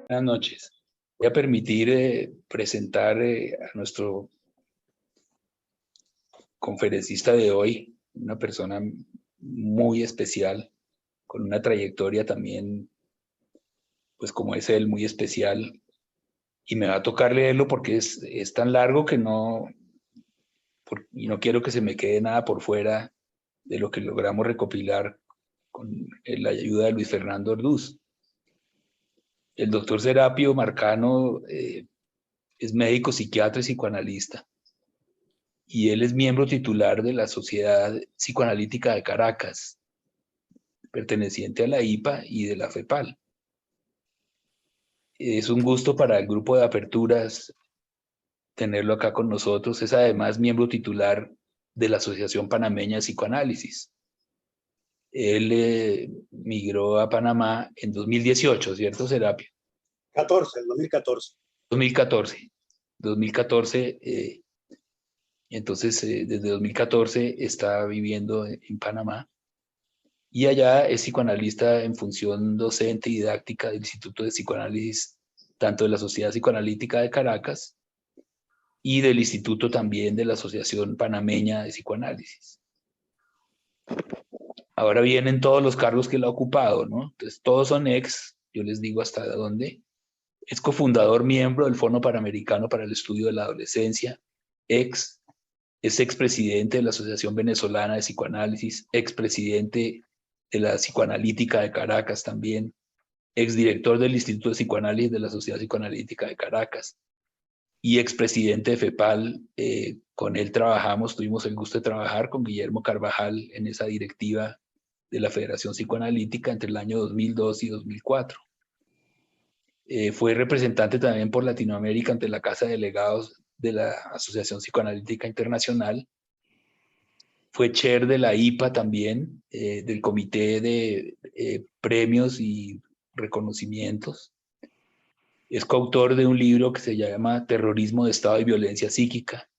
Buenas noches. Voy a permitir presentar a nuestro conferencista de hoy, una persona muy especial, con una trayectoria también, pues como es él, muy especial. Y me va a tocar leerlo porque es tan largo que y no quiero que se me quede nada por fuera de lo que logramos recopilar con la ayuda de Luis Fernando Orduz. El doctor Serapio Marcano es médico, psiquiatra y psicoanalista. Y él es miembro titular de la Sociedad Psicoanalítica de Caracas, perteneciente a la IPA y de la FEPAL. Es un gusto para el grupo de aperturas tenerlo acá con nosotros. Es además miembro titular de la Asociación Panameña de Psicoanálisis. Él migró a Panamá en 2018, ¿cierto, Serapio? 2014. 2014. 2014, entonces desde 2014 está viviendo en Panamá. Y allá es psicoanalista en función docente y didáctica del Instituto de Psicoanálisis, tanto de la Sociedad Psicoanalítica de Caracas y del Instituto también de la Asociación Panameña de Psicoanálisis. Ahora vienen todos los cargos que él ha ocupado, ¿no? Entonces, todos son ex, yo les digo hasta dónde. Es cofundador miembro del Fondo Panamericano para el Estudio de la Adolescencia, es expresidente de la Asociación Venezolana de Psicoanálisis, expresidente de la Psicoanalítica de Caracas también, exdirector del Instituto de Psicoanálisis de la Sociedad Psicoanalítica de Caracas y expresidente de FEPAL. Con él tuvimos el gusto de trabajar con Guillermo Carvajal en esa directiva de la Federación Psicoanalítica entre el año 2002 y 2004. Fue representante también por Latinoamérica ante la Casa de Delegados de la Asociación Psicoanalítica Internacional. Fue chair de la IPA también, del Comité de Premios y Reconocimientos. Es coautor de un libro que se llama Terrorismo de Estado y Violencia Psíquica.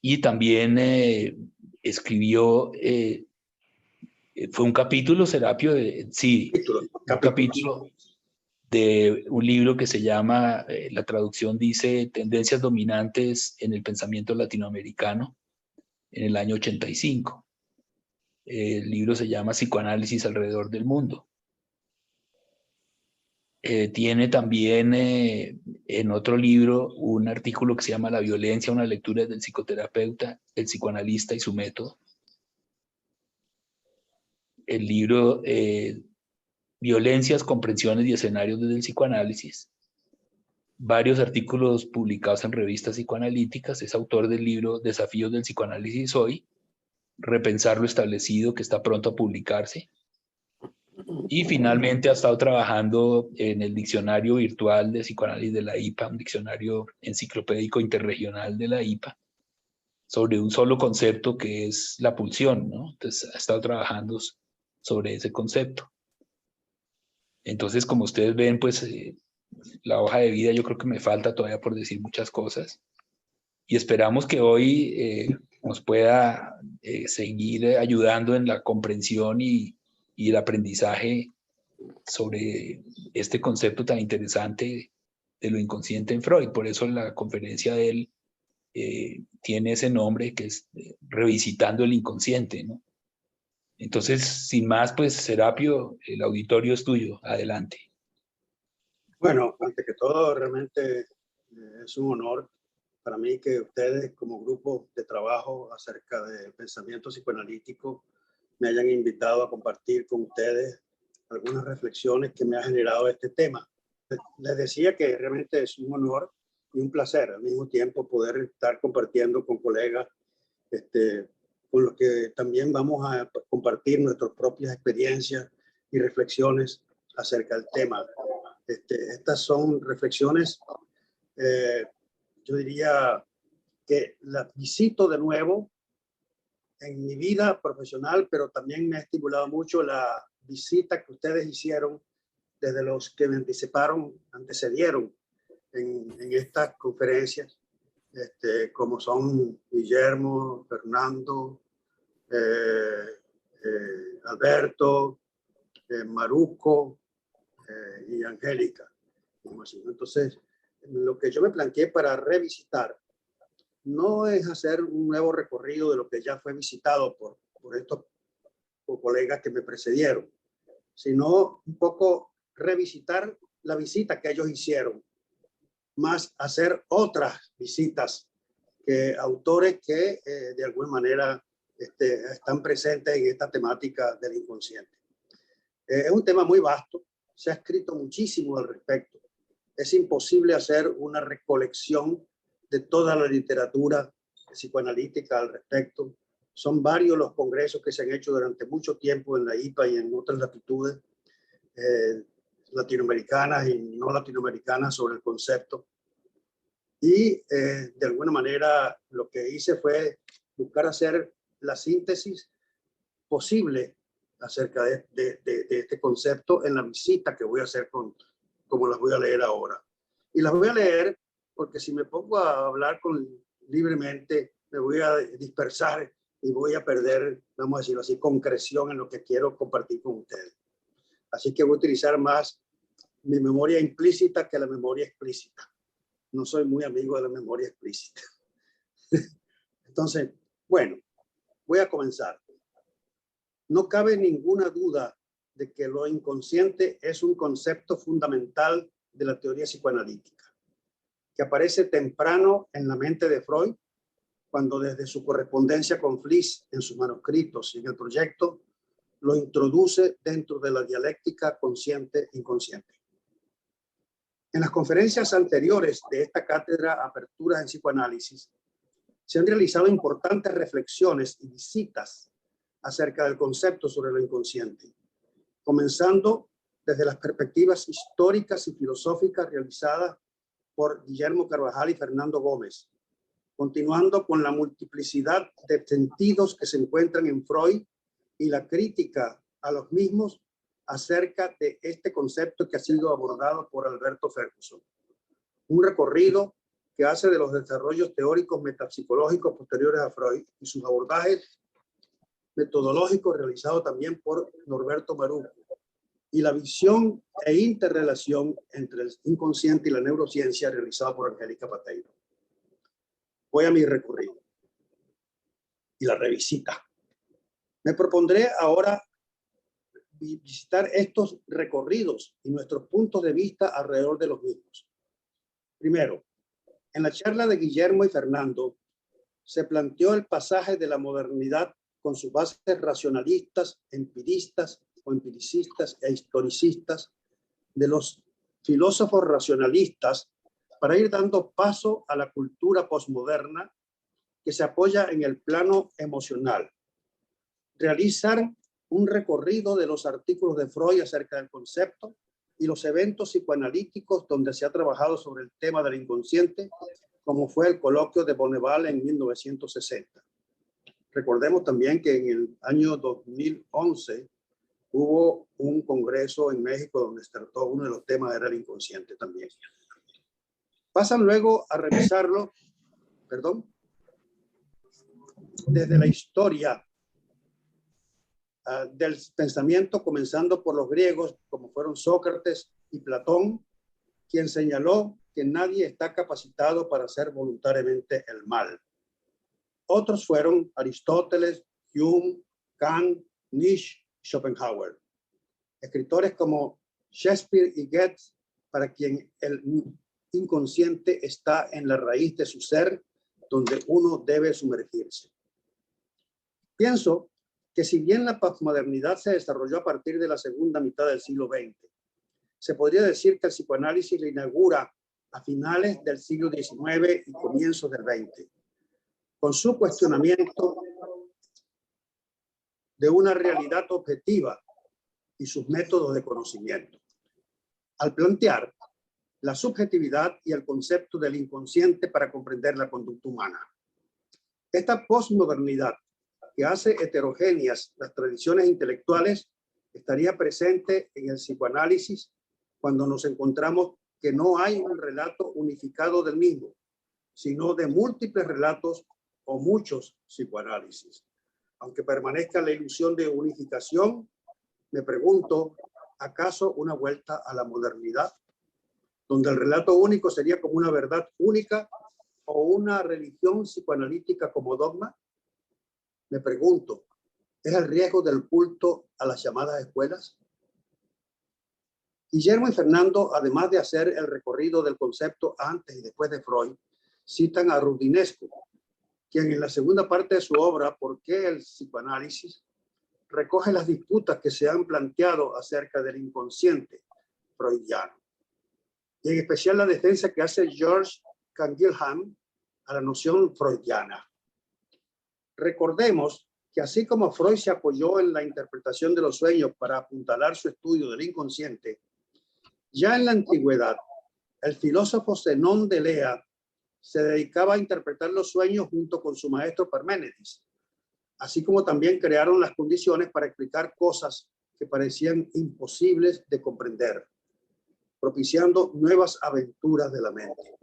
Y también escribió, fue un capítulo, Serapio, un capítulo de un libro que se llama, la traducción dice, Tendencias Dominantes en el Pensamiento Latinoamericano, en el año 85. El libro se llama Psicoanálisis alrededor del mundo. Tiene también en otro libro un artículo que se llama La violencia, una lectura del psicoterapeuta, el psicoanalista y su método. El libro Violencias, comprensiones y escenarios desde el psicoanálisis. Varios artículos publicados en revistas psicoanalíticas. Es autor del libro Desafíos del psicoanálisis hoy, repensar lo establecido, que está pronto a publicarse. Y finalmente ha estado trabajando en el diccionario virtual de psicoanálisis de la IPA, un diccionario enciclopédico interregional de la IPA, sobre un solo concepto que es la pulsión, ¿no? Entonces ha estado trabajando sobre ese concepto. Entonces, como ustedes ven, pues la hoja de vida yo creo que me falta todavía por decir muchas cosas. Y esperamos que hoy nos pueda seguir ayudando en la comprensión y el aprendizaje sobre este concepto tan interesante de lo inconsciente en Freud. Por eso la conferencia de él tiene ese nombre, que es Revisitando el Inconsciente, ¿no? Entonces, sin más, pues, Serapio, el auditorio es tuyo. Adelante. Bueno, antes que todo, realmente es un honor para mí que ustedes, como grupo de trabajo acerca del pensamiento psicoanalítico, me hayan invitado a compartir con ustedes algunas reflexiones que me ha generado este tema. Les decía que realmente es un honor y un placer al mismo tiempo poder estar compartiendo con colegas con los que también vamos a compartir nuestras propias experiencias y reflexiones acerca del tema. Estas son reflexiones, yo diría que las visito de nuevo en mi vida profesional, pero también me ha estimulado mucho la visita que ustedes hicieron desde los que me antecedieron en estas conferencias, como son Guillermo, Fernando, Alberto, Maruco, y Angélica. Entonces, lo que yo me planteé para revisitar no es hacer un nuevo recorrido de lo que ya fue visitado por estos colegas que me precedieron, sino un poco revisitar la visita que ellos hicieron, más hacer otras visitas que autores que de alguna manera están presentes en esta temática del inconsciente. Es un tema muy vasto, se ha escrito muchísimo al respecto. Es imposible hacer una recolección de toda la literatura psicoanalítica al respecto. Son varios los congresos que se han hecho durante mucho tiempo en la IPA y en otras latitudes latinoamericanas y no latinoamericanas sobre el concepto. Y de alguna manera lo que hice fue buscar hacer la síntesis posible acerca de este concepto en la visita que voy a hacer como las voy a leer ahora. Y las voy a leer porque si me pongo a hablar libremente, me voy a dispersar y voy a perder, vamos a decirlo así, concreción en lo que quiero compartir con ustedes. Así que voy a utilizar más mi memoria implícita que la memoria explícita. No soy muy amigo de la memoria explícita. Entonces, bueno, voy a comenzar. No cabe ninguna duda de que lo inconsciente es un concepto fundamental de la teoría psicoanalítica, que aparece temprano en la mente de Freud, cuando desde su correspondencia con Fliess en sus manuscritos y en el proyecto, lo introduce dentro de la dialéctica consciente-inconsciente. En las conferencias anteriores de esta cátedra Aperturas en Psicoanálisis, se han realizado importantes reflexiones y visitas acerca del concepto sobre lo inconsciente, comenzando desde las perspectivas históricas y filosóficas realizadas por Guillermo Carvajal y Fernando Gómez, continuando con la multiplicidad de sentidos que se encuentran en Freud y la crítica a los mismos acerca de este concepto que ha sido abordado por Alberto Ferguson. Un recorrido que hace de los desarrollos teóricos metapsicológicos posteriores a Freud y sus abordajes metodológicos realizados también por Norberto Baruch y la visión e interrelación entre el inconsciente y la neurociencia realizada por Angélica Pateiro. Voy a mi recorrido y la revisita. Me propondré ahora visitar estos recorridos y nuestros puntos de vista alrededor de los mismos. Primero, en la charla de Guillermo y Fernando se planteó el pasaje de la modernidad con sus bases racionalistas, empiristas o empiricistas e historicistas de los filósofos racionalistas para ir dando paso a la cultura posmoderna que se apoya en el plano emocional. Realizar un recorrido de los artículos de Freud acerca del concepto y los eventos psicoanalíticos donde se ha trabajado sobre el tema del inconsciente, como fue el coloquio de Bonneval en 1960. Recordemos también que en el año 2011 hubo un congreso en México donde se trató uno de los temas era el inconsciente también. Pasan luego a revisarlo, desde la historia del pensamiento, comenzando por los griegos, como fueron Sócrates y Platón, quien señaló que nadie está capacitado para hacer voluntariamente el mal. Otros fueron Aristóteles, Hume, Kant, Nietzsche y Schopenhauer. Escritores como Shakespeare y Goethe, para quien el inconsciente está en la raíz de su ser, donde uno debe sumergirse. Pienso que si bien la posmodernidad se desarrolló a partir de la segunda mitad del siglo XX, se podría decir que el psicoanálisis le inaugura a finales del siglo XIX y comienzos del XX, con su cuestionamiento de una realidad objetiva y sus métodos de conocimiento, al plantear la subjetividad y el concepto del inconsciente para comprender la conducta humana. Esta posmodernidad que hace heterogéneas las tradiciones intelectuales estaría presente en el psicoanálisis cuando nos encontramos que no hay un relato unificado del mismo, sino de múltiples relatos o muchos psicoanálisis. Aunque permanezca la ilusión de unificación, me pregunto ¿Acaso una vuelta a la modernidad, donde el relato único sería como una verdad única o una religión psicoanalítica como dogma? Me pregunto, ¿es el riesgo del culto a las llamadas escuelas? Guillermo y Fernando, además de hacer el recorrido del concepto antes y después de Freud, citan a Roudinesco, quien en la segunda parte de su obra, ¿Por qué el psicoanálisis?, recoge las disputas que se han planteado acerca del inconsciente freudiano, y en especial la defensa que hace George Canguilhem a la noción freudiana. Recordemos que así como Freud se apoyó en la interpretación de los sueños para apuntalar su estudio del inconsciente, ya en la antigüedad, el filósofo Zenón de Elea se dedicaba a interpretar los sueños junto con su maestro Parménides, así como también crearon las condiciones para explicar cosas que parecían imposibles de comprender, propiciando nuevas aventuras de la mente.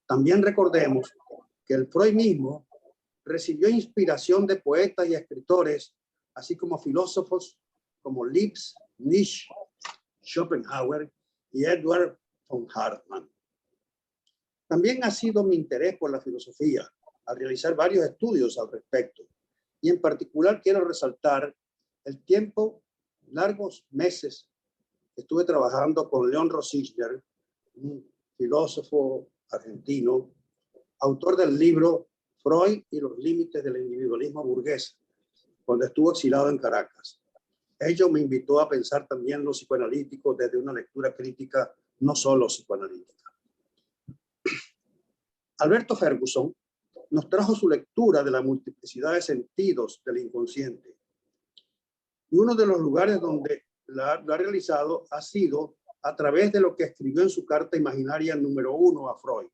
También recordemos que el Freud mismo recibió inspiración de poetas y escritores, así como filósofos como Leibniz, Nietzsche, Schopenhauer y Edward von Hartmann. También ha sido mi interés por la filosofía al realizar varios estudios al respecto, y en particular quiero resaltar el tiempo, largos meses, que estuve trabajando con León Rosichner, un filósofo argentino, autor del libro Freud y los límites del individualismo burgués, cuando estuvo exilado en Caracas. Ello me invitó a pensar también lo psicoanalítico desde una lectura crítica, no solo psicoanalítica. Alberto Ferguson nos trajo su lectura de la multiplicidad de sentidos del inconsciente. Y uno de los lugares donde lo ha realizado ha sido a través de lo que escribió en su carta imaginaria número 1 a Freud,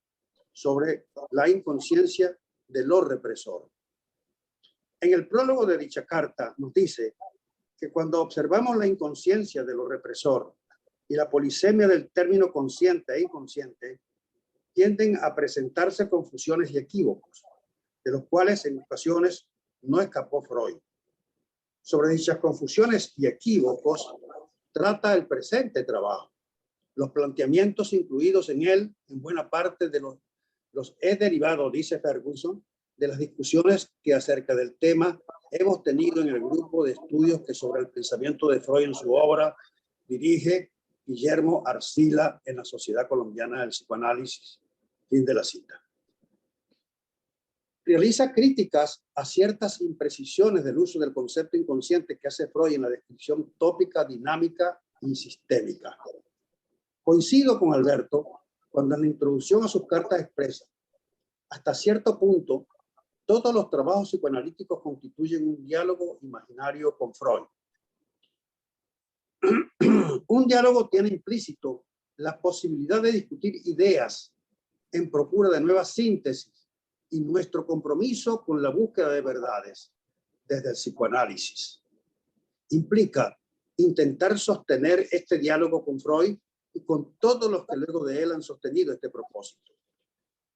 sobre la inconsciencia de lo represor. En el prólogo de dicha carta nos dice que cuando observamos la inconsciencia de lo represor y la polisemia del término consciente e inconsciente, tienden a presentarse confusiones y equívocos, de los cuales en ocasiones no escapó Freud. Sobre dichas confusiones y equívocos trata el presente trabajo. Los planteamientos incluidos en él, en buena parte de los he derivado, dice Ferguson, de las discusiones que acerca del tema hemos tenido en el grupo de estudios que sobre el pensamiento de Freud en su obra dirige Guillermo Arcila en la Sociedad Colombiana del Psicoanálisis. Fin de la cita. Realiza críticas a ciertas imprecisiones del uso del concepto inconsciente que hace Freud en la descripción tópica, dinámica y sistémica. Coincido con Alberto cuando en la introducción a sus cartas expresa: hasta cierto punto, todos los trabajos psicoanalíticos constituyen un diálogo imaginario con Freud. Un diálogo tiene implícito la posibilidad de discutir ideas en procura de nuevas síntesis y nuestro compromiso con la búsqueda de verdades desde el psicoanálisis. Implica intentar sostener este diálogo con Freud y con todos los que luego de él han sostenido este propósito.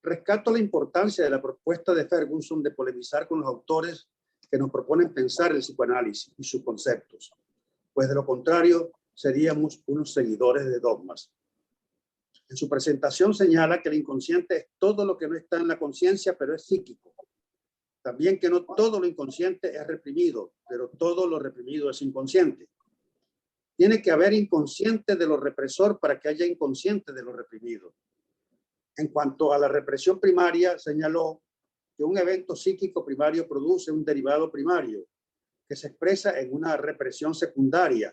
Rescato la importancia de la propuesta de Ferguson de polemizar con los autores que nos proponen pensar el psicoanálisis y sus conceptos, pues de lo contrario seríamos unos seguidores de dogmas. En su presentación señala que el inconsciente es todo lo que no está en la conciencia, pero es psíquico. También que no todo lo inconsciente es reprimido, pero todo lo reprimido es inconsciente. Tiene que haber inconsciente de lo represor para que haya inconsciente de lo reprimido. En cuanto a la represión primaria, señaló que un evento psíquico primario produce un derivado primario que se expresa en una represión secundaria,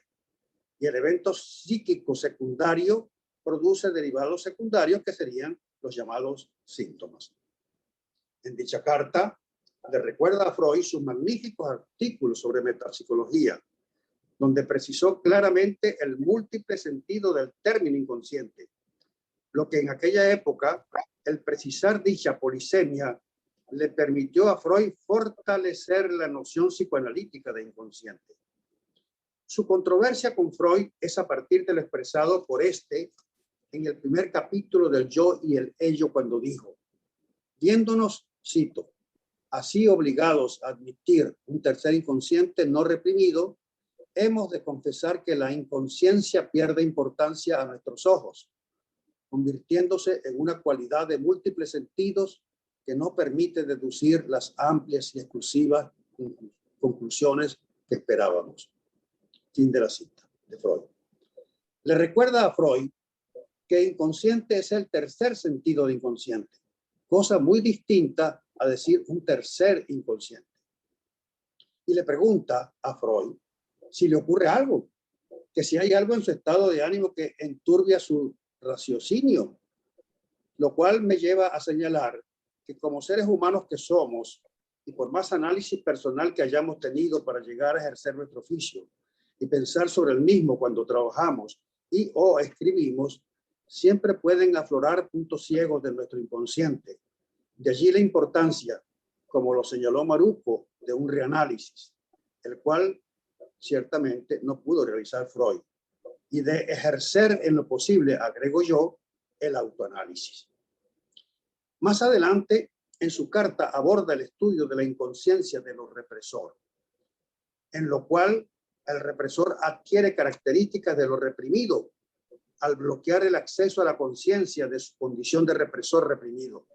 y el evento psíquico secundario produce derivados secundarios que serían los llamados síntomas. En dicha carta le recuerda a Freud sus magníficos artículos sobre metapsicología, donde precisó claramente el múltiple sentido del término inconsciente, lo que en aquella época el precisar dicha polisemia le permitió a Freud fortalecer la noción psicoanalítica de inconsciente. Su controversia con Freud es a partir de lo expresado por este en el primer capítulo del Yo y el Ello, cuando dijo: viéndonos, cito, así obligados a admitir un tercer inconsciente no reprimido, hemos de confesar que la inconsciencia pierde importancia a nuestros ojos, convirtiéndose en una cualidad de múltiples sentidos que no permite deducir las amplias y exclusivas conclusiones que esperábamos. Fin de la cita de Freud. Le recuerda a Freud que inconsciente es el tercer sentido de inconsciente, cosa muy distinta a decir un tercer inconsciente. Y le pregunta a Freud si le ocurre algo, que si hay algo en su estado de ánimo que enturbia su raciocinio, lo cual me lleva a señalar que como seres humanos que somos, y por más análisis personal que hayamos tenido para llegar a ejercer nuestro oficio y pensar sobre el mismo cuando trabajamos y o escribimos, siempre pueden aflorar puntos ciegos de nuestro inconsciente. De allí la importancia, como lo señaló Maruco, de un reanálisis, el cual ciertamente no pudo realizar Freud, y de ejercer en lo posible, agrego yo, el autoanálisis. Más adelante, en su carta aborda el estudio de la inconsciencia de los represores, en lo cual el represor adquiere características de lo reprimido al bloquear el acceso a la conciencia de su condición de represor reprimido,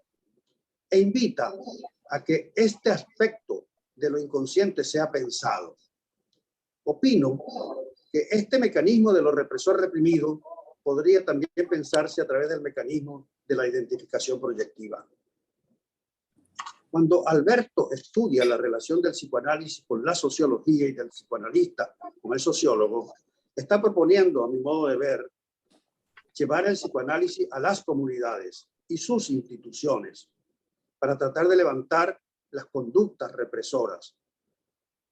e invita a que este aspecto de lo inconsciente sea pensado. Opino que este mecanismo de lo represor reprimido podría también pensarse a través del mecanismo de la identificación proyectiva. Cuando Alberto estudia la relación del psicoanálisis con la sociología y del psicoanalista con el sociólogo, está proponiendo, a mi modo de ver, llevar el psicoanálisis a las comunidades y sus instituciones para tratar de levantar las conductas represoras.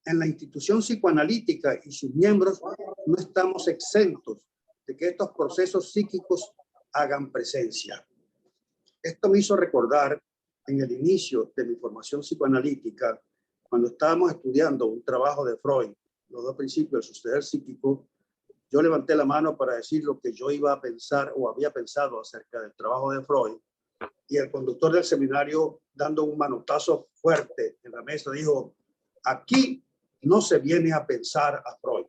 En la institución psicoanalítica y sus miembros no estamos exentos de que estos procesos psíquicos hagan presencia. Esto me hizo recordar en el inicio de mi formación psicoanalítica, cuando estábamos estudiando un trabajo de Freud, los dos principios del suceder psíquico, yo levanté la mano para decir lo que yo iba a pensar o había pensado acerca del trabajo de Freud, y el conductor del seminario, dando un manotazo fuerte en la mesa, dijo: aquí no se viene a pensar a Freud,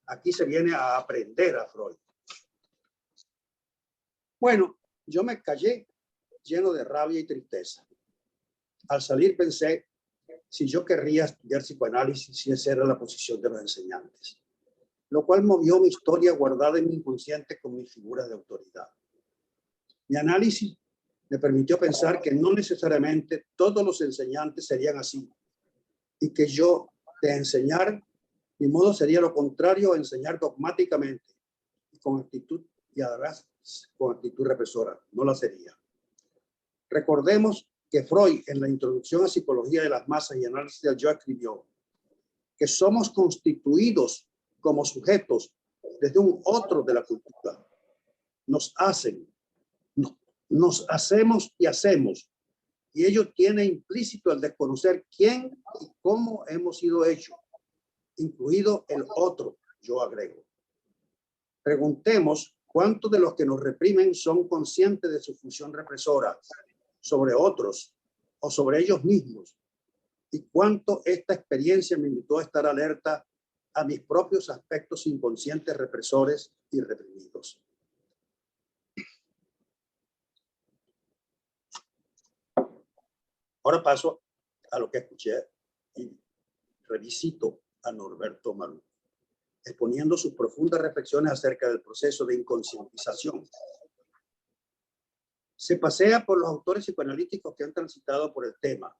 aquí se viene a aprender a Freud. Bueno, yo me callé lleno de rabia y tristeza. Al salir pensé si yo querría estudiar psicoanálisis, si esa era la posición de los enseñantes, lo cual movió mi historia guardada en mi inconsciente con mis figuras de autoridad. Mi análisis me permitió pensar que no necesariamente todos los enseñantes serían así, y que yo, de enseñar, mi modo sería lo contrario a enseñar dogmáticamente, con actitud, y además con actitud represora, no la sería. Recordemos que Freud, en la introducción a Psicología de las Masas y Análisis del Yo, escribió que somos constituidos como sujetos desde un otro de la cultura. Nos hacemos y hacemos, y ello tiene implícito el desconocer quién y cómo hemos sido hechos, incluido el otro, yo agrego. Preguntemos cuántos de los que nos reprimen son conscientes de su función represora sobre otros o sobre ellos mismos, y cuánto esta experiencia me invitó a estar alerta a mis propios aspectos inconscientes represores y reprimidos. Ahora paso a lo que escuché y revisito a Norberto Maruco, exponiendo sus profundas reflexiones acerca del proceso de inconscientización. Se pasea por los autores psicoanalíticos que han transitado por el tema: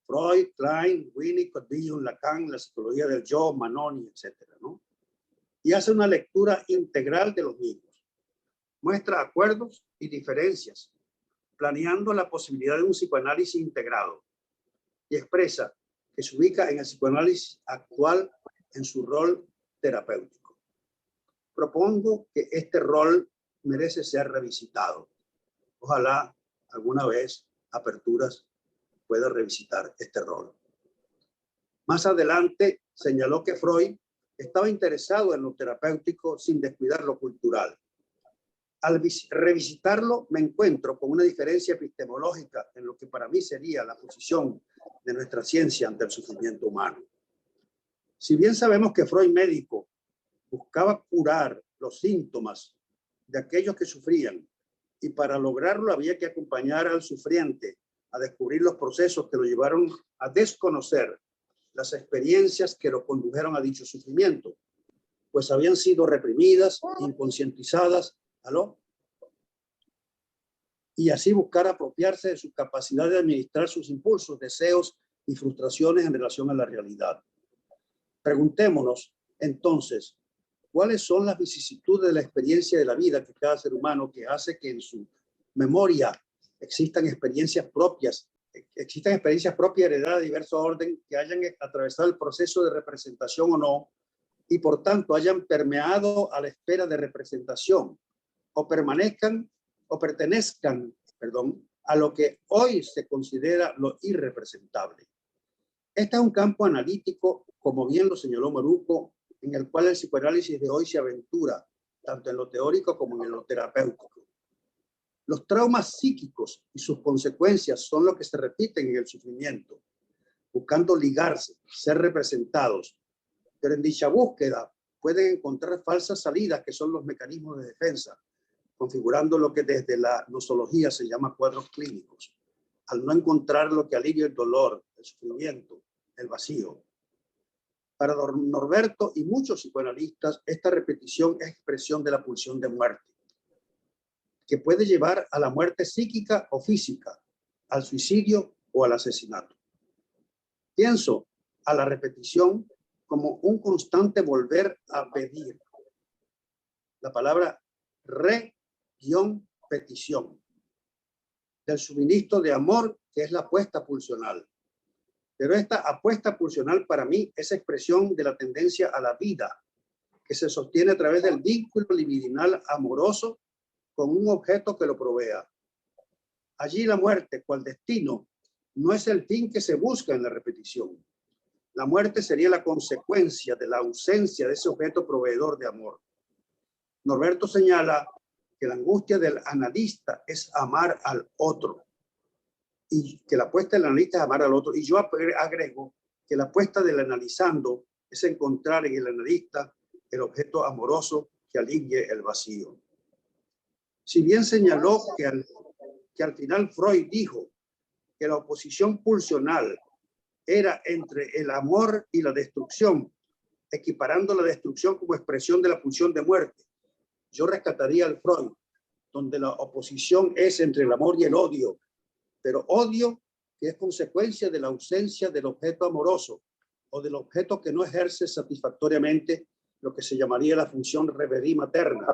Freud, Klein, Winnicott, Bion, Lacan, la psicología del yo, Manoni, etcétera, ¿no? Y hace una lectura integral de los mismos. Muestra acuerdos y diferencias, planeando la posibilidad de un psicoanálisis integrado, y expresa que se ubica en el psicoanálisis actual en su rol terapéutico. Propongo que este rol merece ser revisitado. Ojalá alguna vez Aperturas pueda revisitar este rol. Más adelante señaló que Freud estaba interesado en lo terapéutico sin descuidar lo cultural. Al revisitarlo me encuentro con una diferencia epistemológica en lo que para mí sería la posición de nuestra ciencia ante el sufrimiento humano. Si bien sabemos que Freud médico buscaba curar los síntomas de aquellos que sufrían, y para lograrlo había que acompañar al sufriente a descubrir los procesos que lo llevaron a desconocer las experiencias que lo condujeron a dicho sufrimiento, pues habían sido reprimidas, inconscientizadas, y así buscar apropiarse de su capacidad de administrar sus impulsos, deseos y frustraciones en relación a la realidad. Preguntémonos, entonces, ¿cuáles son las vicisitudes de la experiencia de la vida que cada ser humano que hace que en su memoria existan experiencias propias heredadas de diverso orden que hayan atravesado el proceso de representación o no, y por tanto hayan permeado a la esfera de representación o pertenezcan, a lo que hoy se considera lo irrepresentable? Este es un campo analítico, como bien lo señaló Maruco, en el cual el psicoanálisis de hoy se aventura, tanto en lo teórico como en lo terapéutico. Los traumas psíquicos y sus consecuencias son lo que se repiten en el sufrimiento, buscando ligarse, ser representados, pero en dicha búsqueda pueden encontrar falsas salidas que son los mecanismos de defensa, configurando lo que desde la nosología se llama cuadros clínicos, al no encontrar lo que alivia el dolor, el sufrimiento, el vacío. Para Norberto y muchos psicoanalistas, esta repetición es expresión de la pulsión de muerte, que puede llevar a la muerte psíquica o física, al suicidio o al asesinato. Pienso a la repetición como un constante volver a pedir. La palabra petición, del suministro de amor, que es la apuesta pulsional. Pero esta apuesta pulsional para mí es expresión de la tendencia a la vida, que se sostiene a través del vínculo libidinal amoroso con un objeto que lo provea. Allí la muerte, cual destino, no es el fin que se busca en la repetición. La muerte sería la consecuencia de la ausencia de ese objeto proveedor de amor. Norberto señala que la angustia del analista es amar al otro, y que la apuesta del analista es amar al otro. Y yo agrego que la apuesta del analizando es encontrar en el analista el objeto amoroso que alivie el vacío. Si bien señaló que al final Freud dijo que la oposición pulsional era entre el amor y la destrucción, equiparando la destrucción como expresión de la pulsión de muerte, yo rescataría al Freud, donde la oposición es entre el amor y el odio, pero odio que es consecuencia de la ausencia del objeto amoroso o del objeto que no ejerce satisfactoriamente lo que se llamaría la función reverie materna.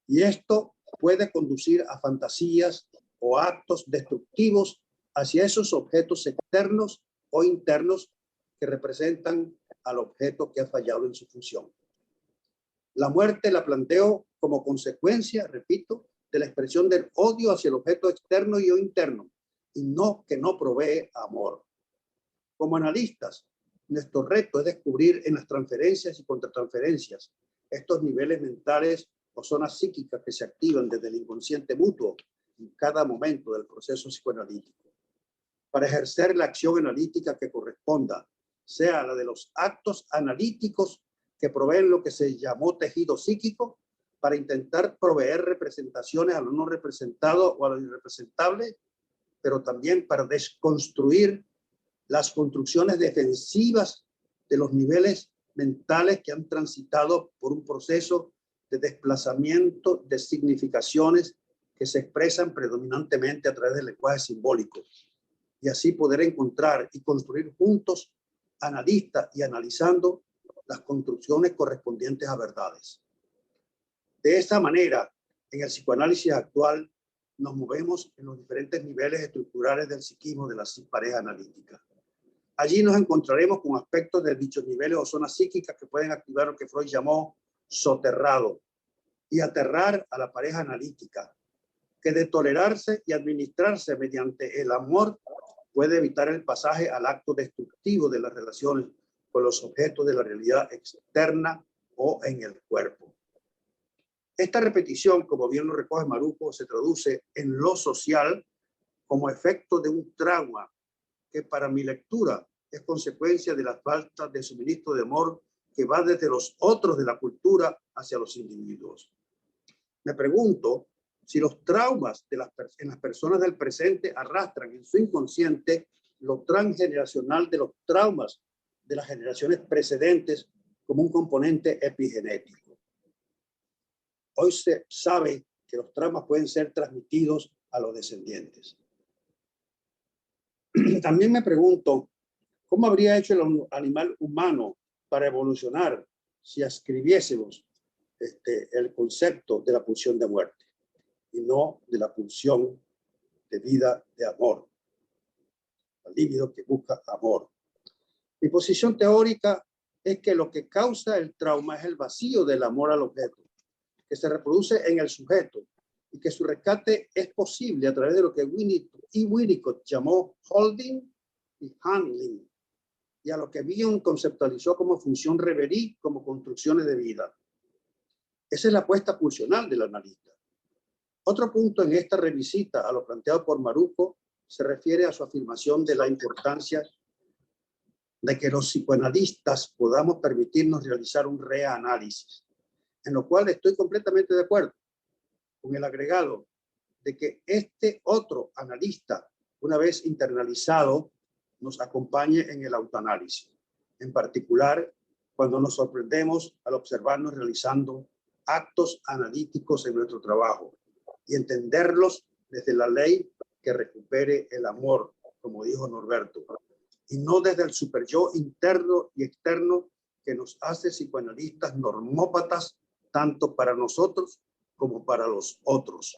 Y esto puede conducir a fantasías o actos destructivos hacia esos objetos externos o internos que representan al objeto que ha fallado en su función. La muerte la planteo como consecuencia, repito, de la expresión del odio hacia el objeto externo y o interno, y no que no provee amor. Como analistas, nuestro reto es descubrir en las transferencias y contratransferencias estos niveles mentales o zonas psíquicas que se activan desde el inconsciente mutuo en cada momento del proceso psicoanalítico, para ejercer la acción analítica que corresponda, sea la de los actos analíticos que proveen lo que se llamó tejido psíquico, para intentar proveer representaciones a lo no representado o a lo irrepresentable, pero también para desconstruir las construcciones defensivas de los niveles mentales que han transitado por un proceso de desplazamiento de significaciones que se expresan predominantemente a través del lenguaje simbólico, y así poder encontrar y construir juntos, analistas y analizando, las construcciones correspondientes a verdades. De esta manera, en el psicoanálisis actual, nos movemos en los diferentes niveles estructurales del psiquismo de la pareja analítica. Allí nos encontraremos con aspectos de dichos niveles o zonas psíquicas que pueden activar lo que Freud llamó soterrado y aterrar a la pareja analítica, que de tolerarse y administrarse mediante el amor puede evitar el pasaje al acto destructivo de las relaciones con los objetos de la realidad externa o en el cuerpo. Esta repetición, como bien lo recoge Maruco, se traduce en lo social como efecto de un trauma que para mi lectura es consecuencia de la falta de suministro de amor que va desde los otros de la cultura hacia los individuos. Me pregunto si los traumas en las personas del presente arrastran en su inconsciente lo transgeneracional de los traumas de las generaciones precedentes como un componente epigenético. Hoy se sabe que los traumas pueden ser transmitidos a los descendientes. También me pregunto, ¿cómo habría hecho el animal humano para evolucionar si escribiésemos el concepto de la pulsión de muerte y no de la pulsión de vida, de amor? El líbido que busca amor. Mi posición teórica es que lo que causa el trauma es el vacío del amor al objeto, que se reproduce en el sujeto y que su rescate es posible a través de lo que Winnicott llamó holding y handling, y a lo que Bion conceptualizó como función reverie, como construcciones de vida. Esa es la apuesta pulsional del analista. Otro punto en esta revisita a lo planteado por Maruco se refiere a su afirmación de la importancia de que los psicoanalistas podamos permitirnos realizar un reanálisis, en lo cual estoy completamente de acuerdo, con el agregado de que este otro analista, una vez internalizado, nos acompañe en el autoanálisis, en particular cuando nos sorprendemos al observarnos realizando actos analíticos en nuestro trabajo y entenderlos desde la ley que recupere el amor, como dijo Norberto, y no desde el superyo interno y externo que nos hace psicoanalistas normópatas tanto para nosotros como para los otros.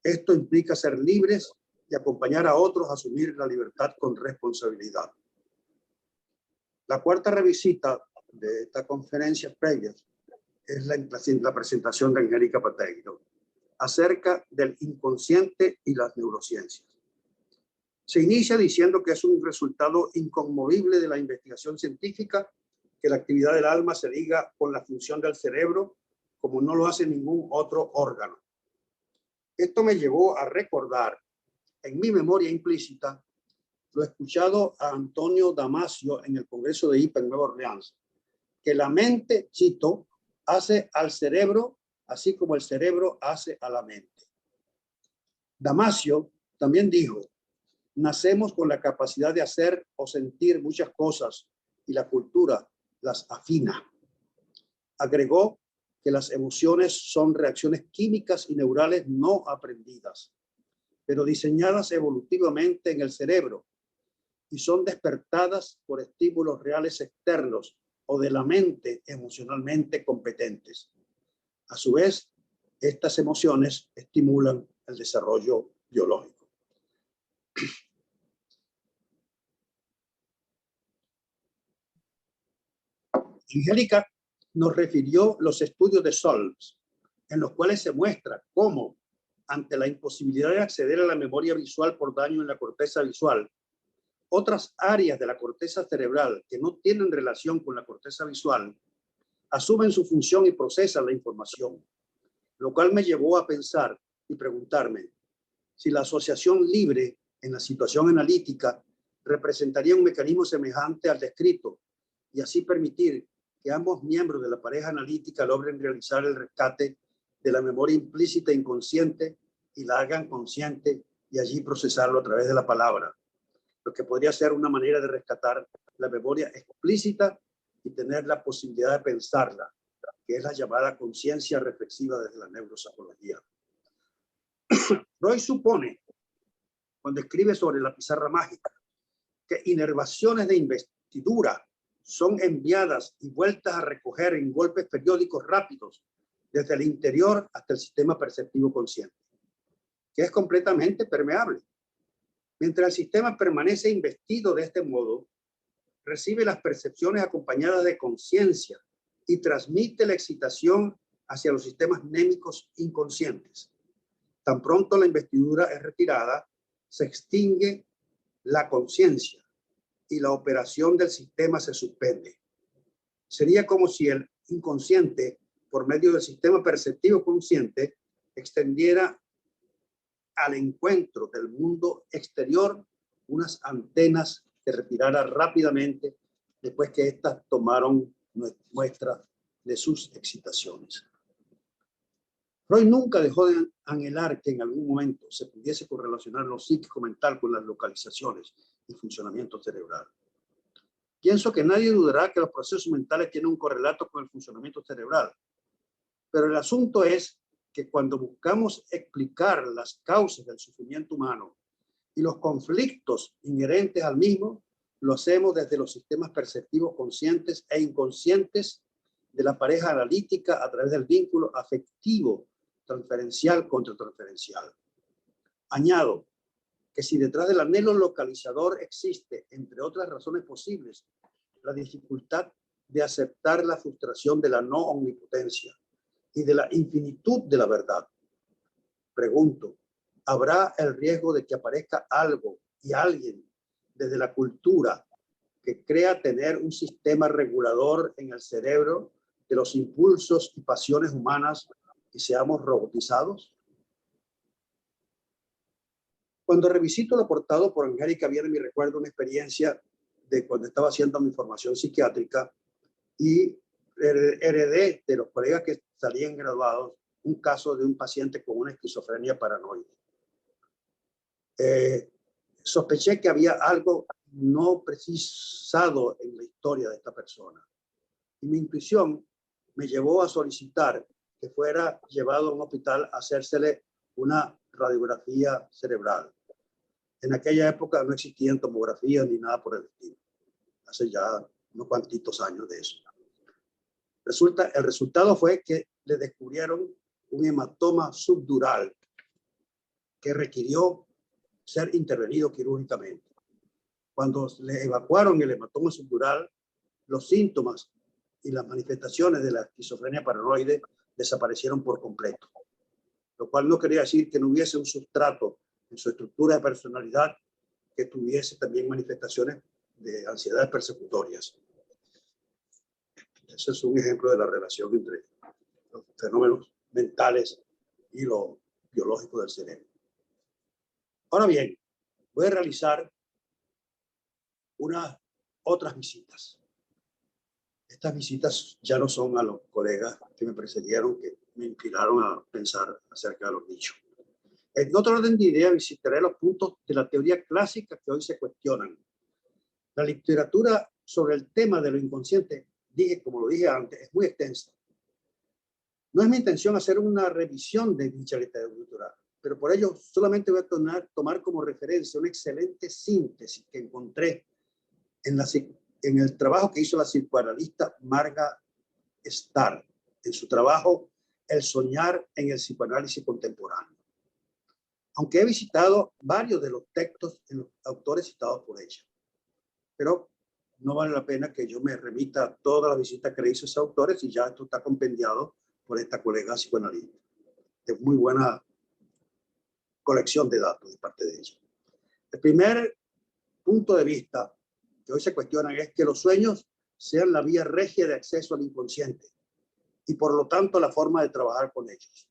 Esto implica ser libres y acompañar a otros a asumir la libertad con responsabilidad. La cuarta revisita de esta conferencia previa es la presentación de Angélica Pateiro acerca del inconsciente y las neurociencias. Se inicia diciendo que es un resultado inconmovible de la investigación científica que la actividad del alma se liga con la función del cerebro como no lo hace ningún otro órgano. Esto me llevó a recordar en mi memoria implícita lo escuchado a Antonio Damasio en el Congreso de IPA en Nueva Orleans, que la mente, cito, hace al cerebro así como el cerebro hace a la mente. Damasio también dijo, nacemos con la capacidad de hacer o sentir muchas cosas y la cultura las afina. Agregó que las emociones son reacciones químicas y neurales no aprendidas, pero diseñadas evolutivamente en el cerebro y son despertadas por estímulos reales externos o de la mente emocionalmente competentes. A su vez, estas emociones estimulan el desarrollo biológico. Angélica nos refirió los estudios de Solms, en los cuales se muestra cómo, ante la imposibilidad de acceder a la memoria visual por daño en la corteza visual, otras áreas de la corteza cerebral que no tienen relación con la corteza visual asumen su función y procesan la información, lo cual me llevó a pensar y preguntarme si la asociación libre en la situación analítica representaría un mecanismo semejante al descrito y así permitir que ambos miembros de la pareja analítica logren realizar el rescate de la memoria implícita e inconsciente y la hagan consciente y allí procesarlo a través de la palabra, lo que podría ser una manera de rescatar la memoria explícita y tener la posibilidad de pensarla, que es la llamada conciencia reflexiva desde la neuropsicología. Roy supone, cuando escribe sobre la pizarra mágica, que inervaciones de investidura son enviadas y vueltas a recoger en golpes periódicos rápidos desde el interior hasta el sistema perceptivo consciente, que es completamente permeable. Mientras el sistema permanece investido de este modo, recibe las percepciones acompañadas de conciencia y transmite la excitación hacia los sistemas némicos inconscientes. Tan pronto la investidura es retirada, se extingue la conciencia y la operación del sistema se suspende. Sería como si el inconsciente, por medio del sistema perceptivo consciente, extendiera al encuentro del mundo exterior unas antenas que retirara rápidamente después que éstas tomaron muestra de sus excitaciones. Freud nunca dejó de anhelar que en algún momento se pudiese correlacionar lo psíquico-mental con las localizaciones y funcionamiento cerebral. Pienso que nadie dudará que los procesos mentales tienen un correlato con el funcionamiento cerebral, pero el asunto es que cuando buscamos explicar las causas del sufrimiento humano y los conflictos inherentes al mismo, lo hacemos desde los sistemas perceptivos conscientes e inconscientes de la pareja analítica a través del vínculo afectivo transferencial contra transferencial. Añado que si detrás del anhelo localizador existe, entre otras razones posibles, la dificultad de aceptar la frustración de la no omnipotencia y de la infinitud de la verdad, pregunto, ¿habrá el riesgo de que aparezca algo y alguien desde la cultura que crea tener un sistema regulador en el cerebro de los impulsos y pasiones humanas y seamos robotizados? Cuando revisito lo aportado por Angélica, viene mi recuerdo una experiencia de cuando estaba haciendo mi formación psiquiátrica y heredé de los colegas que salían graduados un caso de un paciente con una esquizofrenia paranoide. Sospeché que había algo no precisado en la historia de esta persona. Y mi intuición me llevó a solicitar que fuera llevado a un hospital a hacérsele una radiografía cerebral. En aquella época no existían tomografías ni nada por el estilo. Hace ya unos cuantitos años de eso. El resultado fue que le descubrieron un hematoma subdural que requirió ser intervenido quirúrgicamente. Cuando le evacuaron el hematoma subdural, los síntomas y las manifestaciones de la esquizofrenia paranoide desaparecieron por completo, lo cual no quería decir que no hubiese un sustrato en su estructura de personalidad que tuviese también manifestaciones de ansiedades persecutorias. Ese es un ejemplo de la relación entre los fenómenos mentales y lo biológico del cerebro. Ahora bien, voy a realizar unas otras visitas. Estas visitas ya no son a los colegas que me precedieron, que me inspiraron a pensar acerca de los nichos. En otro orden de idea, visitaré los puntos de la teoría clásica que hoy se cuestionan. La literatura sobre el tema de lo inconsciente, como lo dije antes, es muy extensa. No es mi intención hacer una revisión de dicha literatura, pero por ello solamente voy a tomar como referencia una excelente síntesis que encontré en el trabajo que hizo la psicoanalista Marga Starr, en su trabajo El soñar en el psicoanálisis contemporáneo. Aunque he visitado varios de los textos en los autores citados por ella, pero no vale la pena que yo me remita a todas las visitas que le hizo a esos autores y ya esto está compendiado por esta colega psicoanalista. Es muy buena colección de datos de parte de ella. El primer punto de vista que hoy se cuestionan es que los sueños sean la vía regia de acceso al inconsciente y por lo tanto la forma de trabajar con ellos.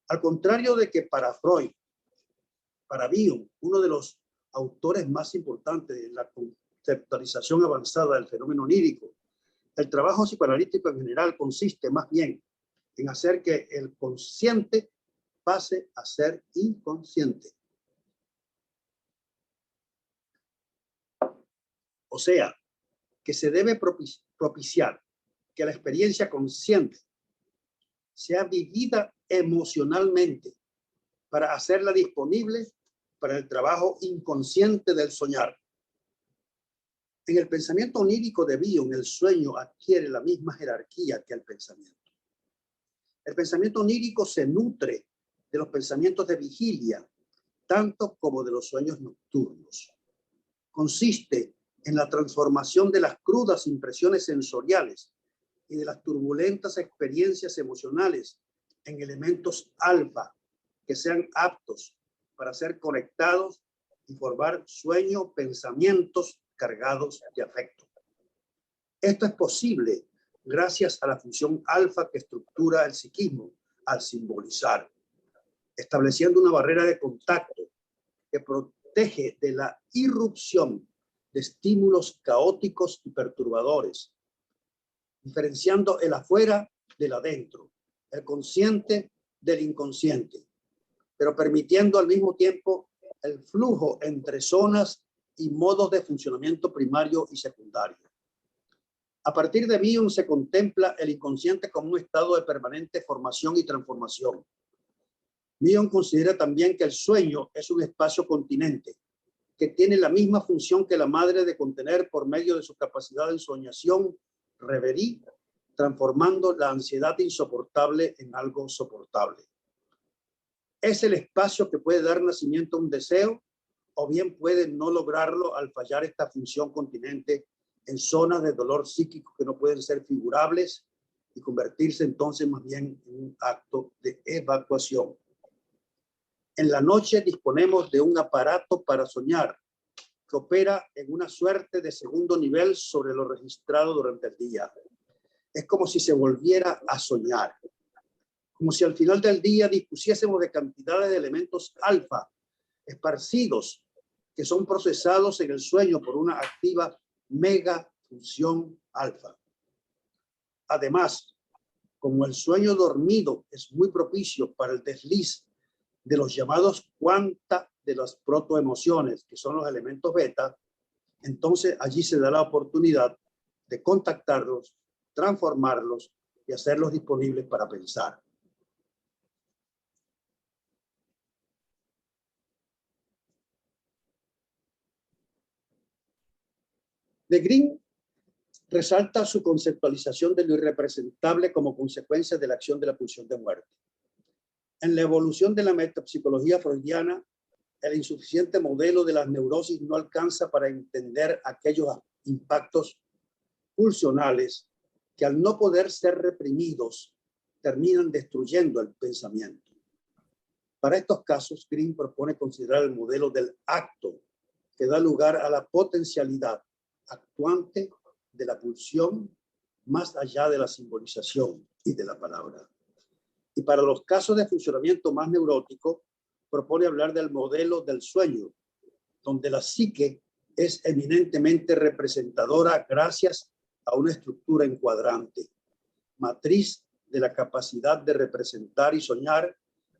Al contrario de que para Freud, para Bion, uno de los autores más importantes de la conceptualización avanzada del fenómeno onírico, el trabajo psicoanalítico en general consiste más bien en hacer que el consciente pase a ser inconsciente. O sea, que se debe propiciar que la experiencia consciente sea vivida emocionalmente para hacerla disponible para el trabajo inconsciente del soñar. En el pensamiento onírico de Bion, el sueño adquiere la misma jerarquía que el pensamiento. El pensamiento onírico se nutre de los pensamientos de vigilia, tanto como de los sueños nocturnos. Consiste en la transformación de las crudas impresiones sensoriales y de las turbulentas experiencias emocionales en elementos alfa que sean aptos para ser conectados y formar pensamientos cargados de afecto. Esto es posible gracias a la función alfa que estructura el psiquismo al simbolizar, estableciendo una barrera de contacto que protege de la irrupción de estímulos caóticos y perturbadores, diferenciando el afuera del adentro, el consciente del inconsciente, pero permitiendo al mismo tiempo el flujo entre zonas y modos de funcionamiento primario y secundario. A partir de Bion se contempla el inconsciente como un estado de permanente formación y transformación. Bion considera también que el sueño es un espacio continente que tiene la misma función que la madre de contener por medio de su capacidad de ensoñación, reverie, transformando la ansiedad insoportable en algo soportable. Es el espacio que puede dar nacimiento a un deseo o bien puede no lograrlo al fallar esta función continente en zonas de dolor psíquico que no pueden ser figurables y convertirse entonces más bien en un acto de evacuación. En la noche disponemos de un aparato para soñar que opera en una suerte de segundo nivel sobre lo registrado durante el día. Es como si se volviera a soñar, como si al final del día dispusiésemos de cantidades de elementos alfa esparcidos que son procesados en el sueño por una activa mega función alfa. Además, como el sueño dormido es muy propicio para el desliz de los llamados cuanta de las protoemociones, que son los elementos beta, entonces allí se da la oportunidad de contactarlos, transformarlos y hacerlos disponibles para pensar. De Green resalta su conceptualización de lo irrepresentable como consecuencia de la acción de la pulsión de muerte. En la evolución de la metapsicología freudiana, el insuficiente modelo de las neurosis no alcanza para entender aquellos impactos pulsionales que al no poder ser reprimidos terminan destruyendo el pensamiento. Para estos casos, Green propone considerar el modelo del acto que da lugar a la potencialidad actuante de la pulsión más allá de la simbolización y de la palabra. Y para los casos de funcionamiento más neurótico, propone hablar del modelo del sueño, donde la psique es eminentemente representadora gracias a una estructura encuadrante, matriz de la capacidad de representar y soñar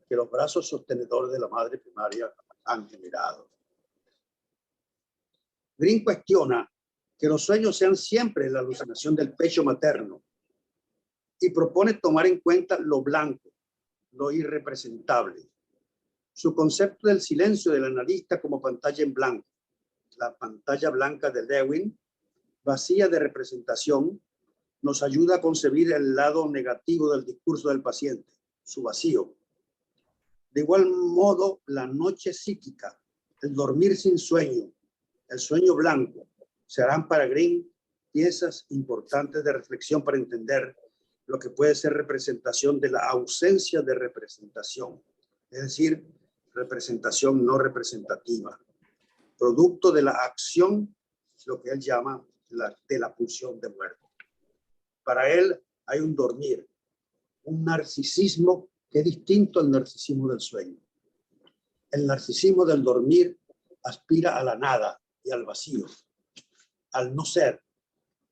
que los brazos sostenedores de la madre primaria han generado. Green cuestiona que los sueños sean siempre la alucinación del pecho materno y propone tomar en cuenta lo blanco, lo irrepresentable. Su concepto del silencio del analista como pantalla en blanco, la pantalla blanca de Lewin, vacía de representación, nos ayuda a concebir el lado negativo del discurso del paciente, su vacío. De igual modo, la noche psíquica, el dormir sin sueño, el sueño blanco, serán para Green piezas importantes de reflexión para entender lo que puede ser representación de la ausencia de representación, es decir, representación no representativa, producto de la acción, lo que él llama de la pulsión de muerte. Para él hay un dormir, un narcisismo que es distinto al narcisismo del sueño. El narcisismo del dormir aspira a la nada y al vacío, al no ser,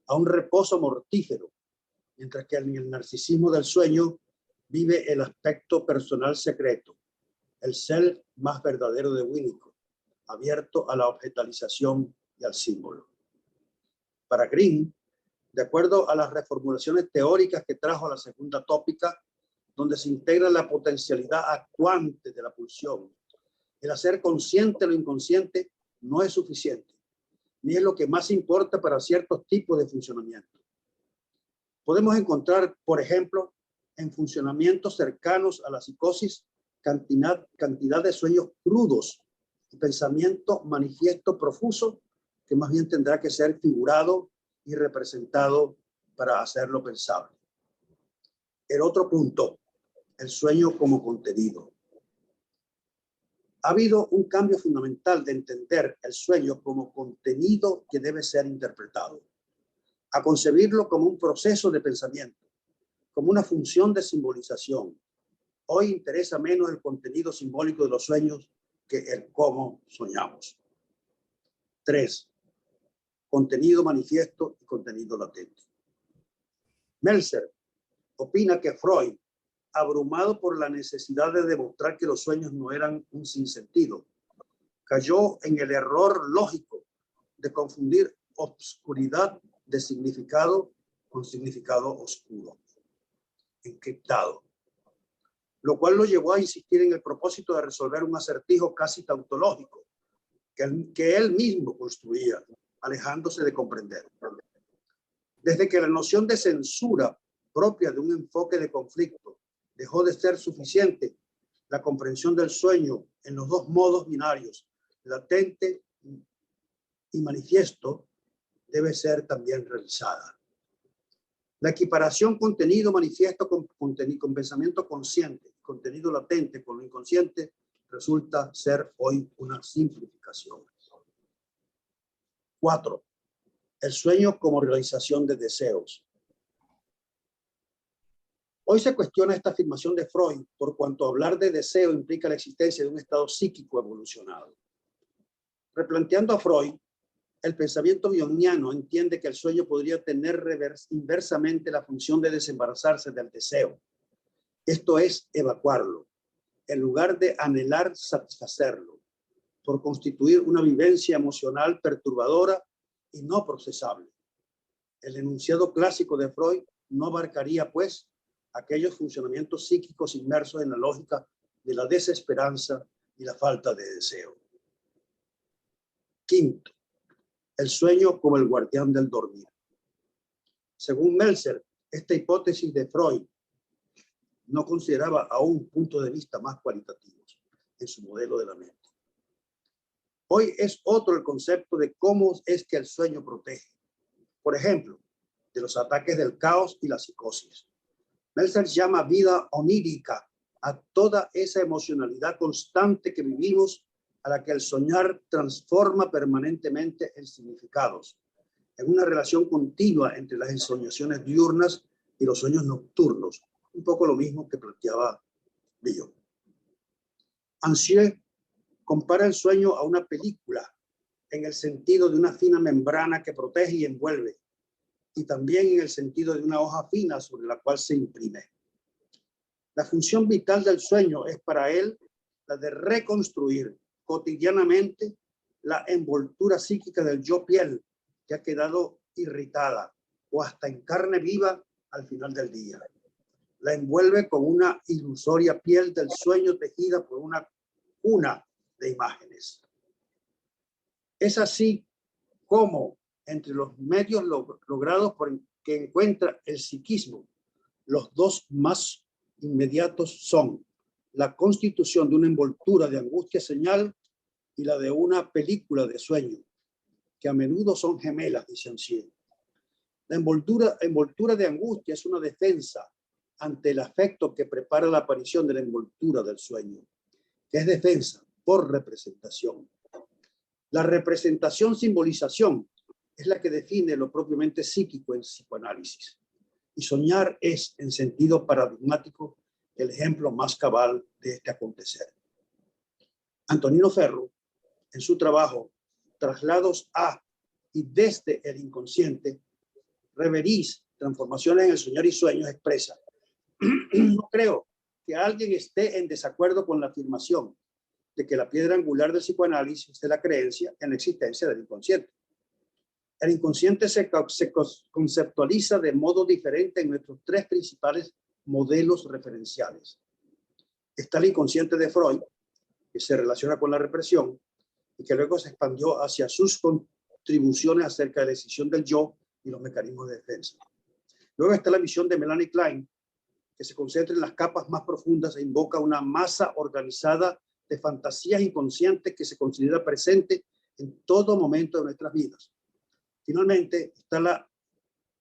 a un reposo mortífero, mientras que en el narcisismo del sueño vive el aspecto personal secreto, el ser más verdadero de Winnicott, abierto a la objetalización y al símbolo. Para Green, de acuerdo a las reformulaciones teóricas que trajo a la segunda tópica, donde se integra la potencialidad actuante de la pulsión, el hacer consciente lo inconsciente no es suficiente, ni es lo que más importa para ciertos tipos de funcionamiento. Podemos encontrar, por ejemplo, en funcionamientos cercanos a la psicosis, cantidad de sueños crudos y pensamiento manifiesto profuso que más bien tendrá que ser figurado y representado para hacerlo pensable. El otro punto, el sueño como contenido. Ha habido un cambio fundamental de entender el sueño como contenido que debe ser interpretado, a concebirlo como un proceso de pensamiento, como una función de simbolización. Hoy interesa menos el contenido simbólico de los sueños que el cómo soñamos. 3. Contenido manifiesto y contenido latente. Meltzer opina que Freud, abrumado por la necesidad de demostrar que los sueños no eran un sinsentido, cayó en el error lógico de confundir obscuridad de significado con significado oscuro, encriptado, lo cual lo llevó a insistir en el propósito de resolver un acertijo casi tautológico que él mismo construía, alejándose de comprender. Desde que la noción de censura propia de un enfoque de conflicto dejó de ser suficiente, la comprensión del sueño en los dos modos binarios, latente y manifiesto, debe ser también realizada. La equiparación contenido manifiesto con pensamiento consciente, contenido latente con lo inconsciente, resulta ser hoy una simplificación. 4. El sueño como realización de deseos. Hoy se cuestiona esta afirmación de Freud por cuanto hablar de deseo implica la existencia de un estado psíquico evolucionado. Replanteando a Freud, el pensamiento bioniano entiende que el sueño podría tener inversamente la función de desembarazarse del deseo. Esto es evacuarlo, en lugar de anhelar satisfacerlo, por constituir una vivencia emocional perturbadora y no procesable. El enunciado clásico de Freud no abarcaría, pues, aquellos funcionamientos psíquicos inmersos en la lógica de la desesperanza y la falta de deseo. 5. El sueño como el guardián del dormir. Según Meltzer, esta hipótesis de Freud no consideraba aún puntos de vista más cualitativos en su modelo de la mente. Hoy es otro el concepto de cómo es que el sueño protege. Por ejemplo, de los ataques del caos y la psicosis. Meltzer llama vida onírica a toda esa emocionalidad constante que vivimos, a la que el soñar transforma permanentemente en significados, en una relación continua entre las ensoñaciones diurnas y los sueños nocturnos, un poco lo mismo que planteaba Bion. Ancieux compara el sueño a una película en el sentido de una fina membrana que protege y envuelve, y también en el sentido de una hoja fina sobre la cual se imprime. La función vital del sueño es para él la de reconstruir cotidianamente la envoltura psíquica del yo piel que ha quedado irritada o hasta en carne viva al final del día. La envuelve con una ilusoria piel del sueño tejida por una cuna de imágenes. Es así como entre los medios logrados por que encuentra el psiquismo, los dos más inmediatos son la constitución de una envoltura de angustia señal y la de una película de sueño, que a menudo son gemelas, dice Ancieux. La envoltura de angustia es una defensa ante el afecto que prepara la aparición de la envoltura del sueño, que es defensa por representación. La representación-simbolización es la que define lo propiamente psíquico en psicoanálisis. Y soñar es, en sentido paradigmático, el ejemplo más cabal de este acontecer. Antonino Ferro, en su trabajo Traslados a y desde el inconsciente, Reveries, Transformaciones en el soñar y sueños, expresa: no creo que alguien esté en desacuerdo con la afirmación de que la piedra angular del psicoanálisis es la creencia en la existencia del inconsciente. El inconsciente se conceptualiza de modo diferente en nuestros tres principales modelos referenciales. Está el inconsciente de Freud, que se relaciona con la represión y que luego se expandió hacia sus contribuciones acerca de la decisión del yo y los mecanismos de defensa. Luego está la visión de Melanie Klein, que se concentra en las capas más profundas e invoca una masa organizada de fantasías inconscientes que se considera presente en todo momento de nuestras vidas. Finalmente está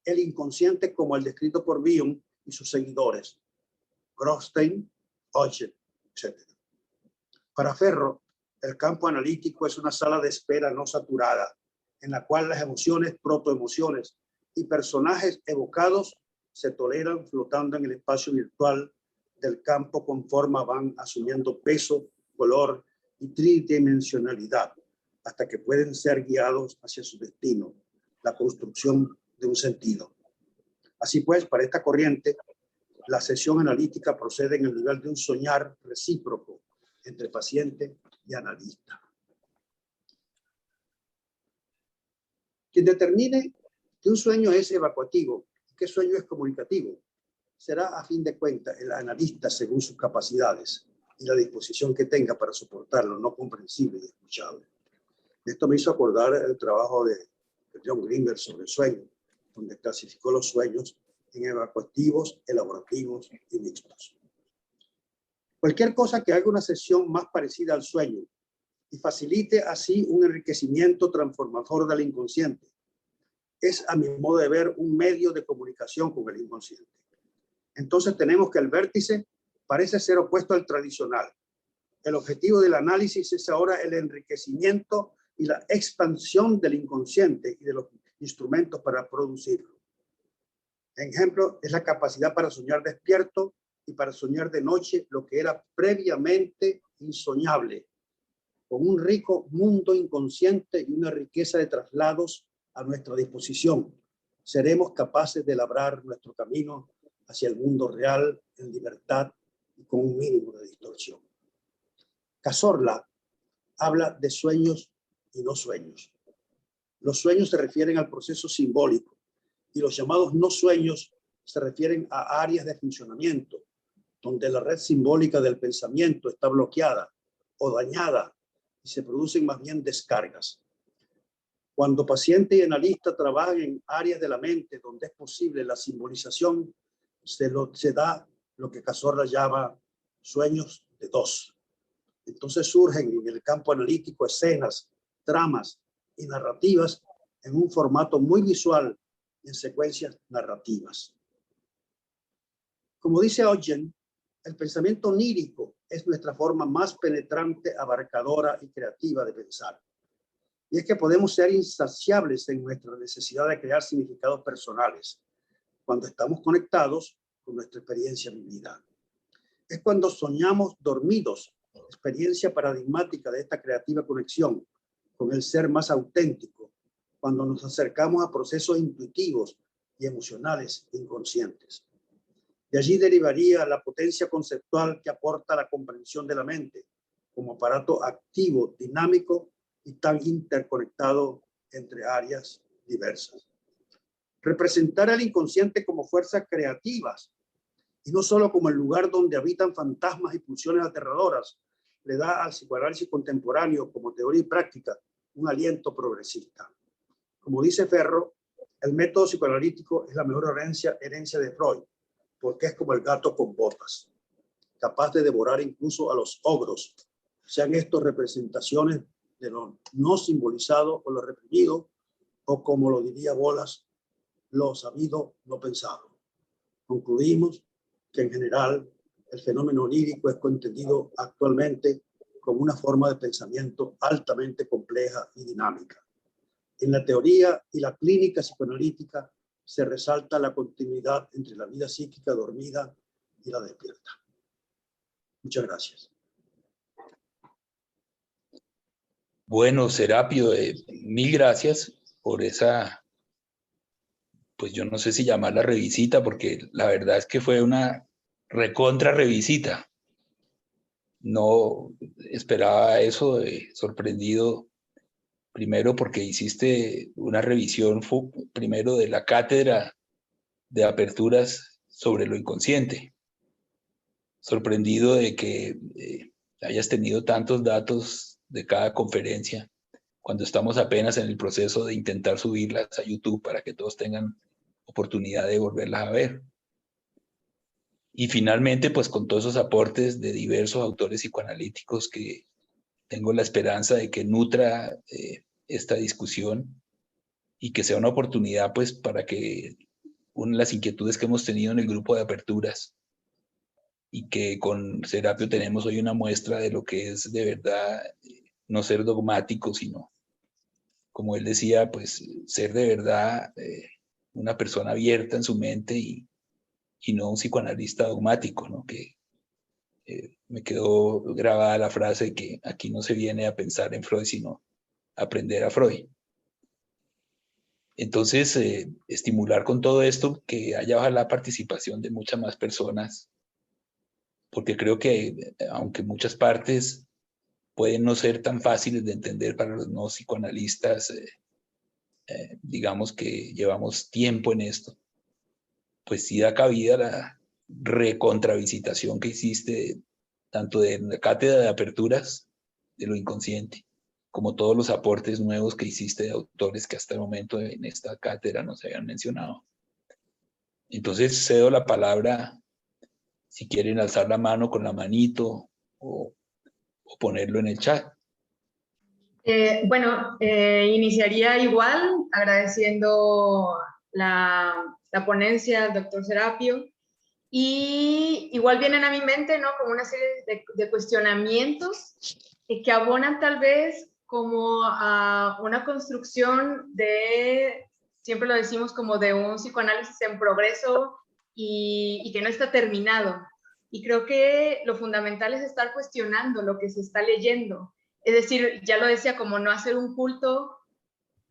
el inconsciente como el descrito por Bion y sus seguidores, Grotstein, Hodge, etc. Para Ferro, el campo analítico es una sala de espera no saturada, en la cual las emociones, protoemociones y personajes evocados se toleran flotando en el espacio virtual del campo conforme van asumiendo peso, color y tridimensionalidad, hasta que pueden ser guiados hacia su destino, la construcción de un sentido. Así pues, para esta corriente, la sesión analítica procede en el nivel de un soñar recíproco entre paciente y analista. Quien determine que un sueño es evacuativo y que sueño es comunicativo será, a fin de cuentas, el analista según sus capacidades y la disposición que tenga para soportar lo no comprensible y escuchable. Esto me hizo acordar el trabajo de John Greenberg sobre el sueño, donde clasificó los sueños en evacuativos, elaborativos y mixtos. Cualquier cosa que haga una sesión más parecida al sueño y facilite así un enriquecimiento transformador del inconsciente es, a mi modo de ver, un medio de comunicación con el inconsciente. Entonces tenemos que el vértice parece ser opuesto al tradicional. El objetivo del análisis es ahora el enriquecimiento y la expansión del inconsciente y de los instrumentos para producirlo. Ejemplo, es la capacidad para soñar despierto y para soñar de noche lo que era previamente insoñable, con un rico mundo inconsciente y una riqueza de traslados a nuestra disposición. Seremos capaces de labrar nuestro camino hacia el mundo real en libertad y con un mínimo de distorsión. Cazorla habla de sueños y no sueños. Los sueños se refieren al proceso simbólico y los llamados no sueños se refieren a áreas de funcionamiento donde la red simbólica del pensamiento está bloqueada o dañada y se producen más bien descargas. Cuando paciente y analista trabajan en áreas de la mente donde es posible la simbolización, se da lo que Cazorla llama sueños de dos. Entonces surgen en el campo analítico escenas, tramas y narrativas en un formato muy visual y en secuencias narrativas. Como dice Ogden, el pensamiento onírico es nuestra forma más penetrante, abarcadora y creativa de pensar. Y es que podemos ser insaciables en nuestra necesidad de crear significados personales cuando estamos conectados con nuestra experiencia vivida. Es cuando soñamos dormidos, experiencia paradigmática de esta creativa conexión con el ser más auténtico, cuando nos acercamos a procesos intuitivos y emocionales inconscientes. De allí derivaría la potencia conceptual que aporta la comprensión de la mente como aparato activo, dinámico y tan interconectado entre áreas diversas. Representar al inconsciente como fuerzas creativas y no solo como el lugar donde habitan fantasmas y pulsiones aterradoras, le da al psicoanálisis contemporáneo como teoría y práctica un aliento progresista. Como dice Ferro, el método psicoanalítico es la mejor herencia de Freud, porque es como el gato con botas, capaz de devorar incluso a los ogros, sean estos representaciones de lo no simbolizado o lo reprimido, o como lo diría Bolas, lo sabido, no pensado. Concluimos que en general el fenómeno onírico es entendido actualmente como una forma de pensamiento altamente compleja y dinámica. En la teoría y la clínica psicoanalítica se resalta la continuidad entre la vida psíquica dormida y la despierta. Muchas gracias. Bueno, Serapio, mil gracias por esa, pues yo no sé si llamarla revisita, porque la verdad es que fue una recontra revisita. No esperaba eso, sorprendido, primero porque hiciste una revisión primero de la cátedra de aperturas sobre lo inconsciente. Sorprendido de que hayas tenido tantos datos de cada conferencia, cuando estamos apenas en el proceso de intentar subirlas a YouTube para que todos tengan oportunidad de volverlas a ver. Y finalmente, pues con todos esos aportes de diversos autores psicoanalíticos que tengo la esperanza de que nutra esta discusión y que sea una oportunidad pues para que una de las inquietudes que hemos tenido en el grupo de aperturas y que con Serapio tenemos hoy una muestra de lo que es de verdad no ser dogmático, sino, como él decía, pues ser de verdad una persona abierta en su mente y no un psicoanalista dogmático, ¿no? Que me quedó grabada la frase de que aquí no se viene a pensar en Freud, sino a aprender a Freud. Entonces, estimular con todo esto que haya la participación de muchas más personas, porque creo que aunque muchas partes pueden no ser tan fáciles de entender para los no psicoanalistas, digamos que llevamos tiempo en esto, pues sí da cabida la recontravisitación que hiciste tanto de la cátedra de aperturas de lo inconsciente, como todos los aportes nuevos que hiciste de autores que hasta el momento en esta cátedra no se habían mencionado. Entonces cedo la palabra si quieren alzar la mano con la manito o ponerlo en el chat. Bueno, iniciaría igual agradeciendo la ponencia del doctor Serapio, y igual vienen a mi mente, ¿no?, como una serie de cuestionamientos que abonan tal vez como a una construcción de, siempre lo decimos, como de un psicoanálisis en progreso y que no está terminado. Y creo que lo fundamental es estar cuestionando lo que se está leyendo. Es decir, ya lo decía, como no hacer un culto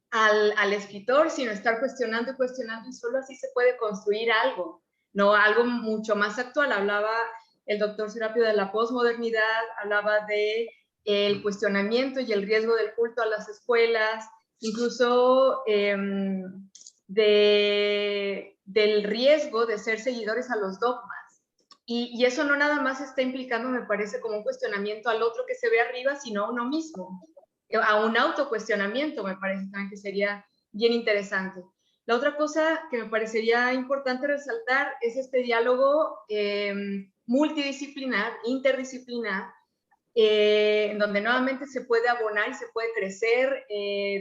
al escritor, sino estar cuestionando y cuestionando, y solo así se puede construir algo, ¿no? Algo mucho más actual. Hablaba el doctor Serapio de la posmodernidad, hablaba de el cuestionamiento y el riesgo del culto a las escuelas, incluso del riesgo de ser seguidores a los dogmas. Y eso no nada más está implicando, me parece, como un cuestionamiento al otro que se ve arriba, sino a uno mismo, a un autocuestionamiento. Me parece también que sería bien interesante. La otra cosa que me parecería importante resaltar es este diálogo multidisciplinar, interdisciplinar, en donde nuevamente se puede abonar y se puede crecer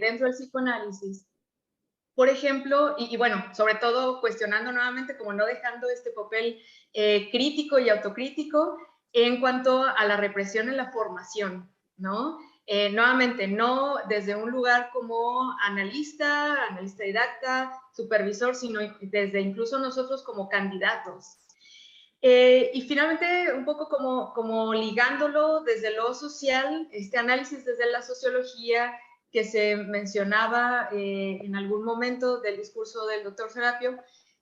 dentro del psicoanálisis. Por ejemplo, y bueno, sobre todo cuestionando nuevamente, como no dejando este papel crítico y autocrítico en cuanto a la represión en la formación, ¿no? Nuevamente, no desde un lugar como analista didacta, supervisor, sino desde incluso nosotros como candidatos. Y finalmente, un poco como ligándolo desde lo social, este análisis desde la sociología que se mencionaba en algún momento del discurso del doctor Serapio,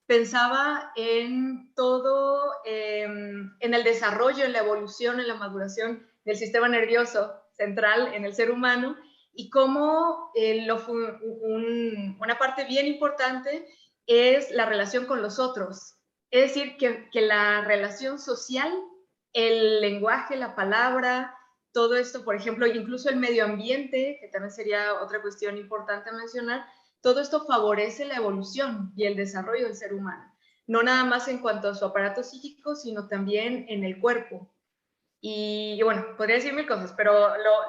pensaba en todo, en el desarrollo, en la evolución, en la maduración del sistema nervioso central en el ser humano, y cómo una parte bien importante es la relación con los otros. Es decir, que la relación social, el lenguaje, la palabra, todo esto, por ejemplo, incluso el medio ambiente, que también sería otra cuestión importante a mencionar, todo esto favorece la evolución y el desarrollo del ser humano. No nada más en cuanto a su aparato psíquico, sino también en el cuerpo. Y bueno, podría decir mil cosas, pero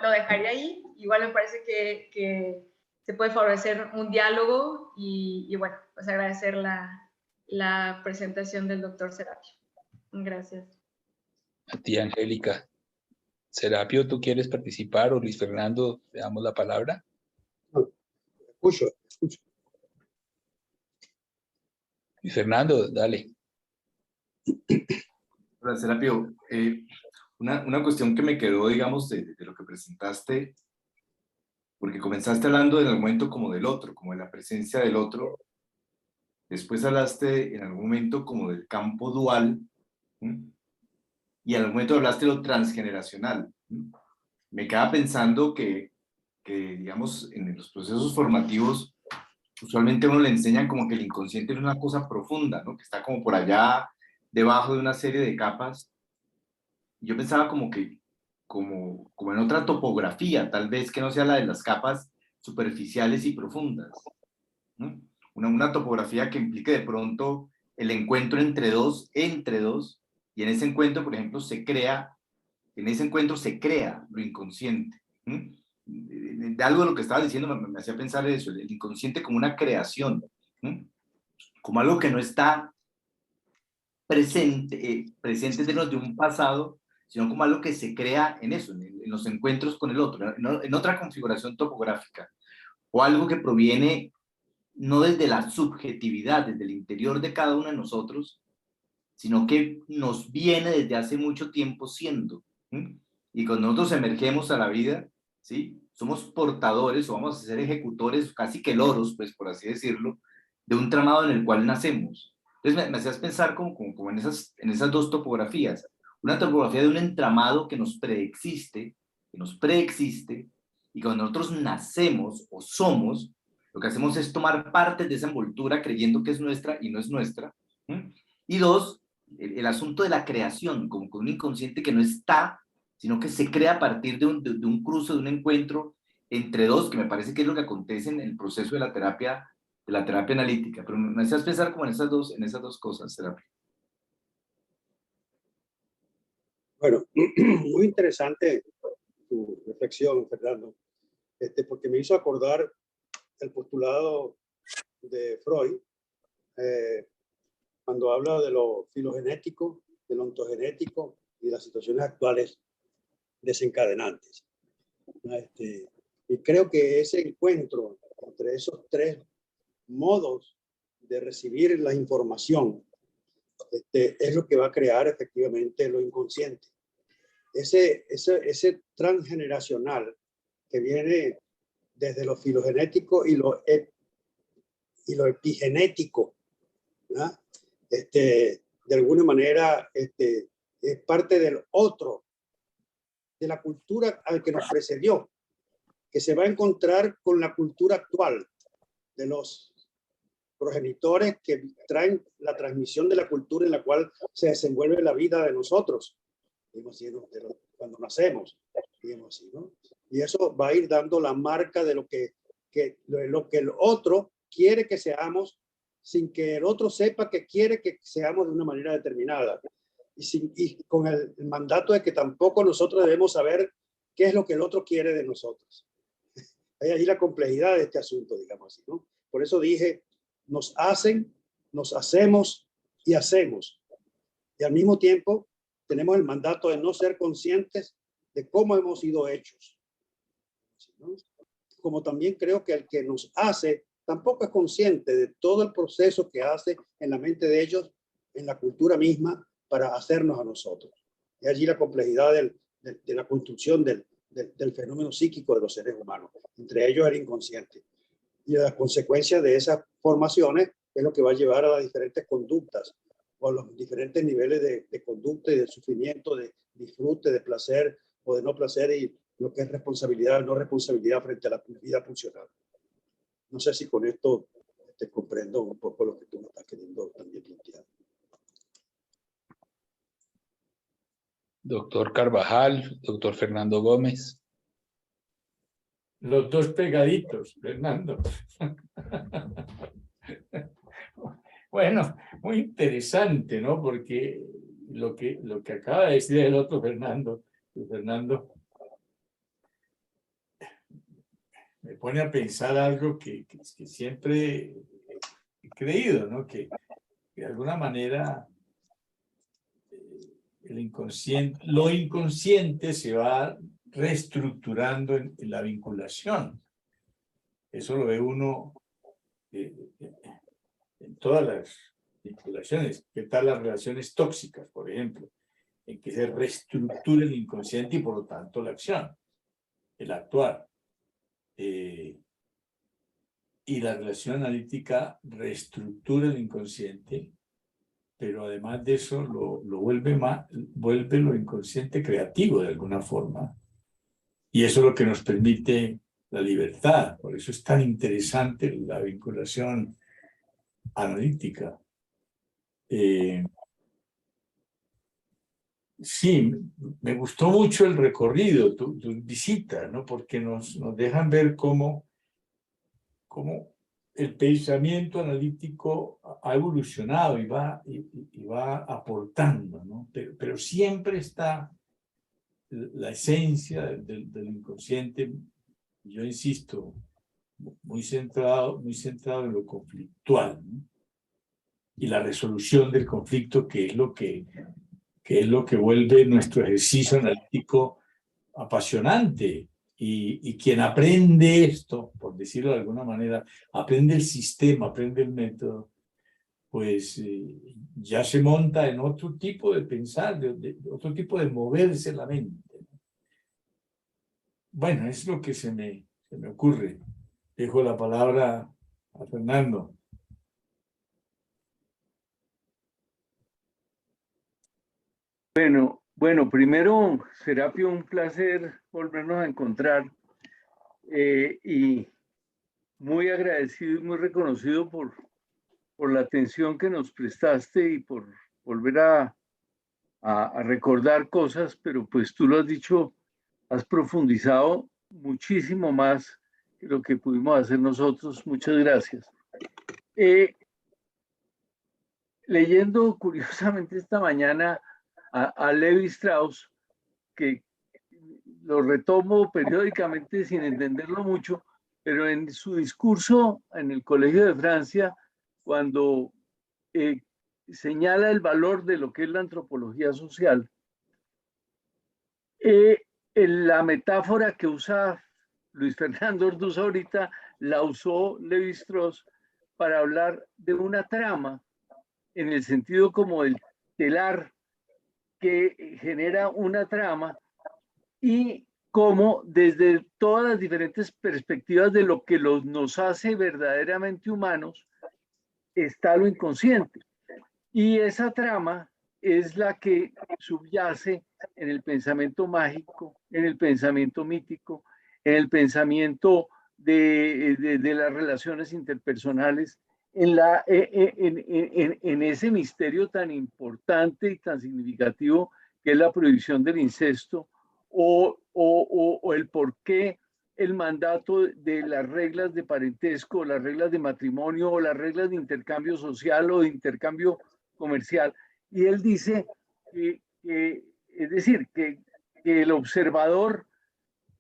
lo dejaría ahí. Igual me parece que se puede favorecer un diálogo y bueno, pues agradecer la presentación del doctor Serapio. Gracias. A ti, Angélica. Serapio, ¿tú quieres participar o Luis Fernando, le damos la palabra? No, escucho. Luis Fernando, dale. Hola, Serapio. Una cuestión que me quedó, digamos, de lo que presentaste, porque comenzaste hablando del argumento como del otro, como de la presencia del otro. Después hablaste en algún momento como del campo dual, ¿sí? Y en algún momento hablaste de lo transgeneracional, ¿sí? Me quedaba pensando que, digamos, en los procesos formativos, usualmente a uno le enseñan como que el inconsciente es una cosa profunda, ¿no? Que está como por allá, debajo de una serie de capas. Yo pensaba como que, como en otra topografía, tal vez que no sea la de las capas superficiales y profundas, ¿no? Una topografía que implique de pronto el encuentro entre dos, y en ese encuentro, por ejemplo, en ese encuentro se crea lo inconsciente. ¿Sí? De algo de lo que estaba diciendo me hacía pensar eso, el inconsciente como una creación, ¿sí? Como algo que no está presente dentro de un pasado, sino como algo que se crea en eso, en los encuentros con el otro, en otra configuración topográfica, o algo que proviene no desde la subjetividad, desde el interior de cada uno de nosotros, sino que nos viene desde hace mucho tiempo siendo. Y cuando nosotros emergemos a la vida, ¿sí? Somos portadores o vamos a ser ejecutores, casi que loros, pues por así decirlo, de un tramado en el cual nacemos. Entonces me hacías pensar como en esas dos topografías. Una topografía de un entramado que nos preexiste, y cuando nosotros nacemos o somos, lo que hacemos es tomar parte de esa envoltura creyendo que es nuestra y no es nuestra. Y dos, el asunto de la creación, como con un inconsciente que no está, sino que se crea a partir de un cruce, de un encuentro entre dos, que me parece que es lo que acontece en el proceso de la terapia analítica. Pero me hacías pensar como en esas dos cosas, Serapio. Bueno, muy interesante tu reflexión, Fernando, porque me hizo acordar el postulado de Freud, cuando habla de lo filogenético, de lo ontogenético y de las situaciones actuales desencadenantes. Y creo que ese encuentro entre esos tres modos de recibir la información es lo que va a crear efectivamente lo inconsciente. Ese transgeneracional que viene desde lo filogenético y lo epigenético, ¿no? De alguna manera es parte del otro, de la cultura al que nos precedió, que se va a encontrar con la cultura actual de los progenitores que traen la transmisión de la cultura en la cual se desenvuelve la vida de nosotros, cuando nacemos, digamos así, ¿no? Y eso va a ir dando la marca de lo que el otro quiere que seamos, sin que el otro sepa que quiere que seamos de una manera determinada. Y con el mandato de que tampoco nosotros debemos saber qué es lo que el otro quiere de nosotros. Hay ahí la complejidad de este asunto, digamos así, ¿no? Por eso dije, nos hacen, nos hacemos y hacemos. Y al mismo tiempo tenemos el mandato de no ser conscientes de cómo hemos sido hechos, ¿no? Como también creo que el que nos hace tampoco es consciente de todo el proceso que hace en la mente de ellos, en la cultura misma, para hacernos a nosotros. Y allí la complejidad de la construcción del fenómeno psíquico de los seres humanos, entre ellos el inconsciente. Y las consecuencias de esas formaciones es lo que va a llevar a las diferentes conductas, o a los diferentes niveles de conducta y de sufrimiento, de disfrute, de placer o de no placer, y lo que es responsabilidad o no responsabilidad frente a la vida funcional. No sé si con esto te comprendo un poco lo que tú me estás queriendo también plantear. Doctor Carvajal, doctor Fernando Gómez. Los dos pegaditos, Fernando. Bueno, muy interesante, ¿no? Porque lo que acaba de decir el otro Fernando me pone a pensar algo que siempre he creído, ¿no? Que de alguna manera lo inconsciente se va reestructurando en la vinculación. Eso lo ve uno en todas las vinculaciones. ¿Qué tal las relaciones tóxicas, por ejemplo? En que se reestructura el inconsciente y por lo tanto la acción, el actuar. Y la relación analítica reestructura el inconsciente, pero además de eso lo vuelve lo inconsciente creativo de alguna forma. Y eso es lo que nos permite la libertad. Por eso es tan interesante la vinculación analítica. Sí, me gustó mucho el recorrido, tu visita, ¿no? Porque nos dejan ver cómo el pensamiento analítico ha evolucionado y va aportando, ¿no? Pero siempre está la esencia del inconsciente, yo insisto, muy centrado en lo conflictual, ¿no? Y la resolución del conflicto, que es lo que vuelve nuestro ejercicio analítico apasionante. Y quien aprende esto, por decirlo de alguna manera, aprende el sistema, aprende el método, pues ya se monta en otro tipo de pensar, de otro tipo de moverse la mente. Bueno, es lo que se me ocurre. Dejo la palabra a Fernando. Bueno, primero, Serapio, un placer volvernos a encontrar y muy agradecido y muy reconocido por la atención que nos prestaste y por volver a recordar cosas, pero pues tú lo has dicho, has profundizado muchísimo más que lo que pudimos hacer nosotros. Muchas gracias. Leyendo curiosamente esta mañana a Levi Strauss, que lo retomo periódicamente sin entenderlo mucho, pero en su discurso en el Colegio de Francia, cuando señala el valor de lo que es la antropología social, la metáfora que usa Luis Fernando Orduz ahorita la usó Levi Strauss para hablar de una trama en el sentido como el telar que genera una trama y cómo desde todas las diferentes perspectivas de lo que nos hace verdaderamente humanos está lo inconsciente. Y esa trama es la que subyace en el pensamiento mágico, en el pensamiento mítico, en el pensamiento de las relaciones interpersonales, en ese misterio tan importante y tan significativo que es la prohibición del incesto o el por qué el mandato de las reglas de parentesco, las reglas de matrimonio o las reglas de intercambio social o de intercambio comercial. Y él dice es decir, que el observador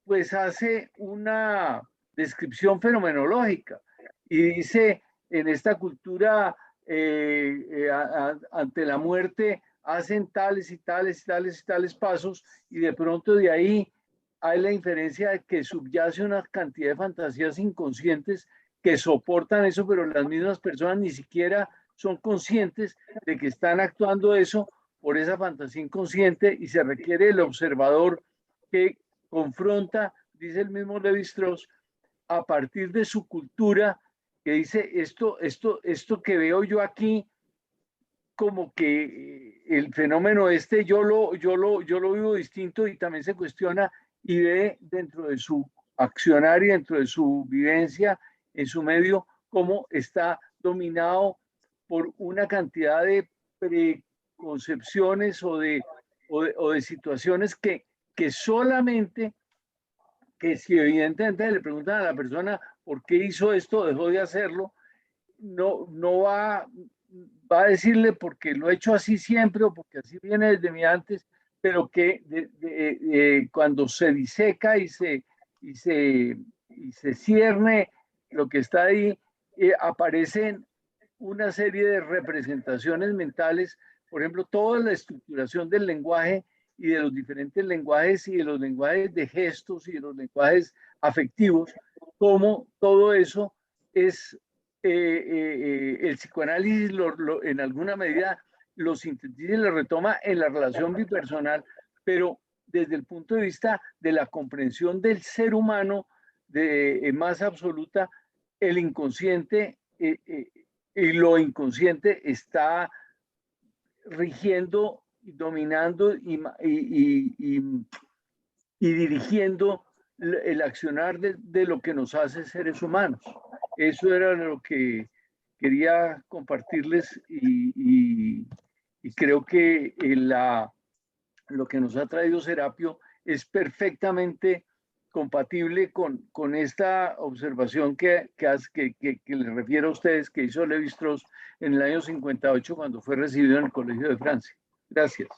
pues hace una descripción fenomenológica y dice en esta cultura ante la muerte hacen tales y tales y tales y tales pasos y de pronto de ahí hay la inferencia de que subyace una cantidad de fantasías inconscientes que soportan eso, pero las mismas personas ni siquiera son conscientes de que están actuando eso por esa fantasía inconsciente y se requiere el observador que confronta, dice el mismo Levi Strauss, a partir de su cultura, que dice esto que veo yo aquí, como que el fenómeno yo lo vivo distinto y también se cuestiona y ve dentro de su accionar y dentro de su vivencia en su medio cómo está dominado por una cantidad de preconcepciones o de situaciones que solamente, que si evidentemente le preguntan a la persona por qué hizo esto, dejó de hacerlo, no va a decirle porque lo he hecho así siempre o porque así viene desde mi antes, pero que cuando se diseca y se cierne lo que está ahí, aparecen una serie de representaciones mentales, por ejemplo, toda la estructuración del lenguaje y de los diferentes lenguajes y de los lenguajes de gestos y de los lenguajes afectivos, como todo eso es el psicoanálisis en alguna medida lo sintetiza y lo retoma en la relación bipersonal, pero desde el punto de vista de la comprensión del ser humano más absoluta, el inconsciente y lo inconsciente está rigiendo, dominando y dirigiendo el accionar de lo que nos hace seres humanos. Eso era lo que quería compartirles y creo que lo que nos ha traído Serapio es perfectamente compatible con esta observación que les refiero a ustedes, que hizo Levi Strauss en el año 58 cuando fue recibido en el Colegio de Francia. Gracias.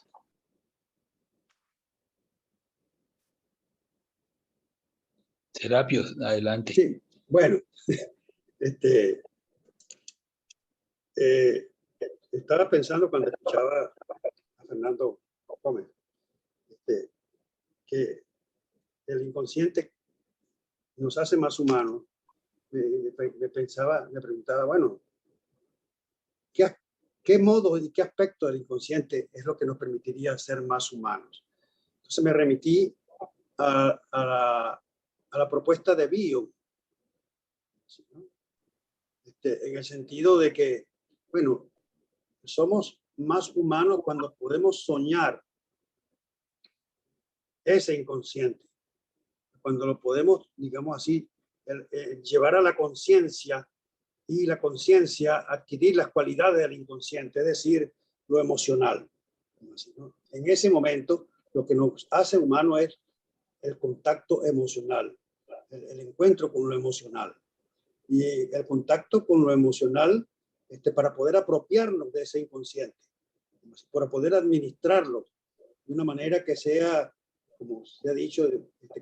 Serapio, adelante. Sí, bueno, estaba pensando cuando escuchaba a Fernando Gómez, que el inconsciente nos hace más humanos. Me preguntaba, bueno, qué modo y qué aspecto del inconsciente es lo que nos permitiría ser más humanos. Entonces me remití a la propuesta de Bion, ¿sí, no? En el sentido de que, bueno, somos más humanos cuando podemos soñar ese inconsciente, cuando lo podemos, digamos así, llevar a la conciencia, y la conciencia adquirir las cualidades del inconsciente, es decir, lo emocional. ¿No? En ese momento, lo que nos hace humanos es el contacto emocional, el encuentro con lo emocional. Y el contacto con lo emocional, para poder apropiarnos de ese inconsciente, para poder administrarlo de una manera que sea, como se ha dicho,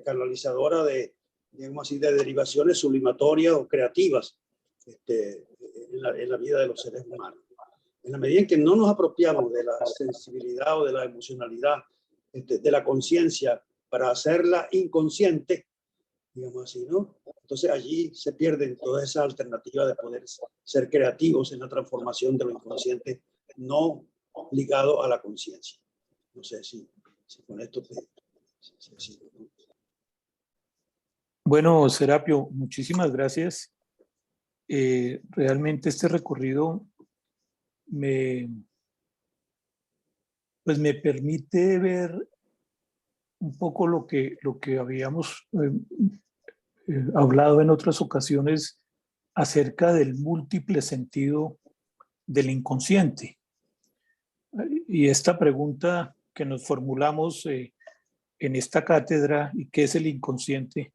canalizadora de, digamos así, de derivaciones sublimatorias o creativas en la vida de los seres humanos. En la medida en que no nos apropiamos de la sensibilidad o de la emocionalidad, de la conciencia, para hacerla inconsciente, digamos así, ¿no? Entonces allí se pierden todas esas alternativas de poder ser creativos en la transformación de lo inconsciente no ligado a la conciencia. No sé si con esto sí. Bueno, Serapio, muchísimas gracias. Realmente este recorrido pues me permite ver un poco lo que habíamos hablado en otras ocasiones acerca del múltiple sentido del inconsciente. Y esta pregunta que nos formulamos en esta cátedra, ¿y qué es el inconsciente?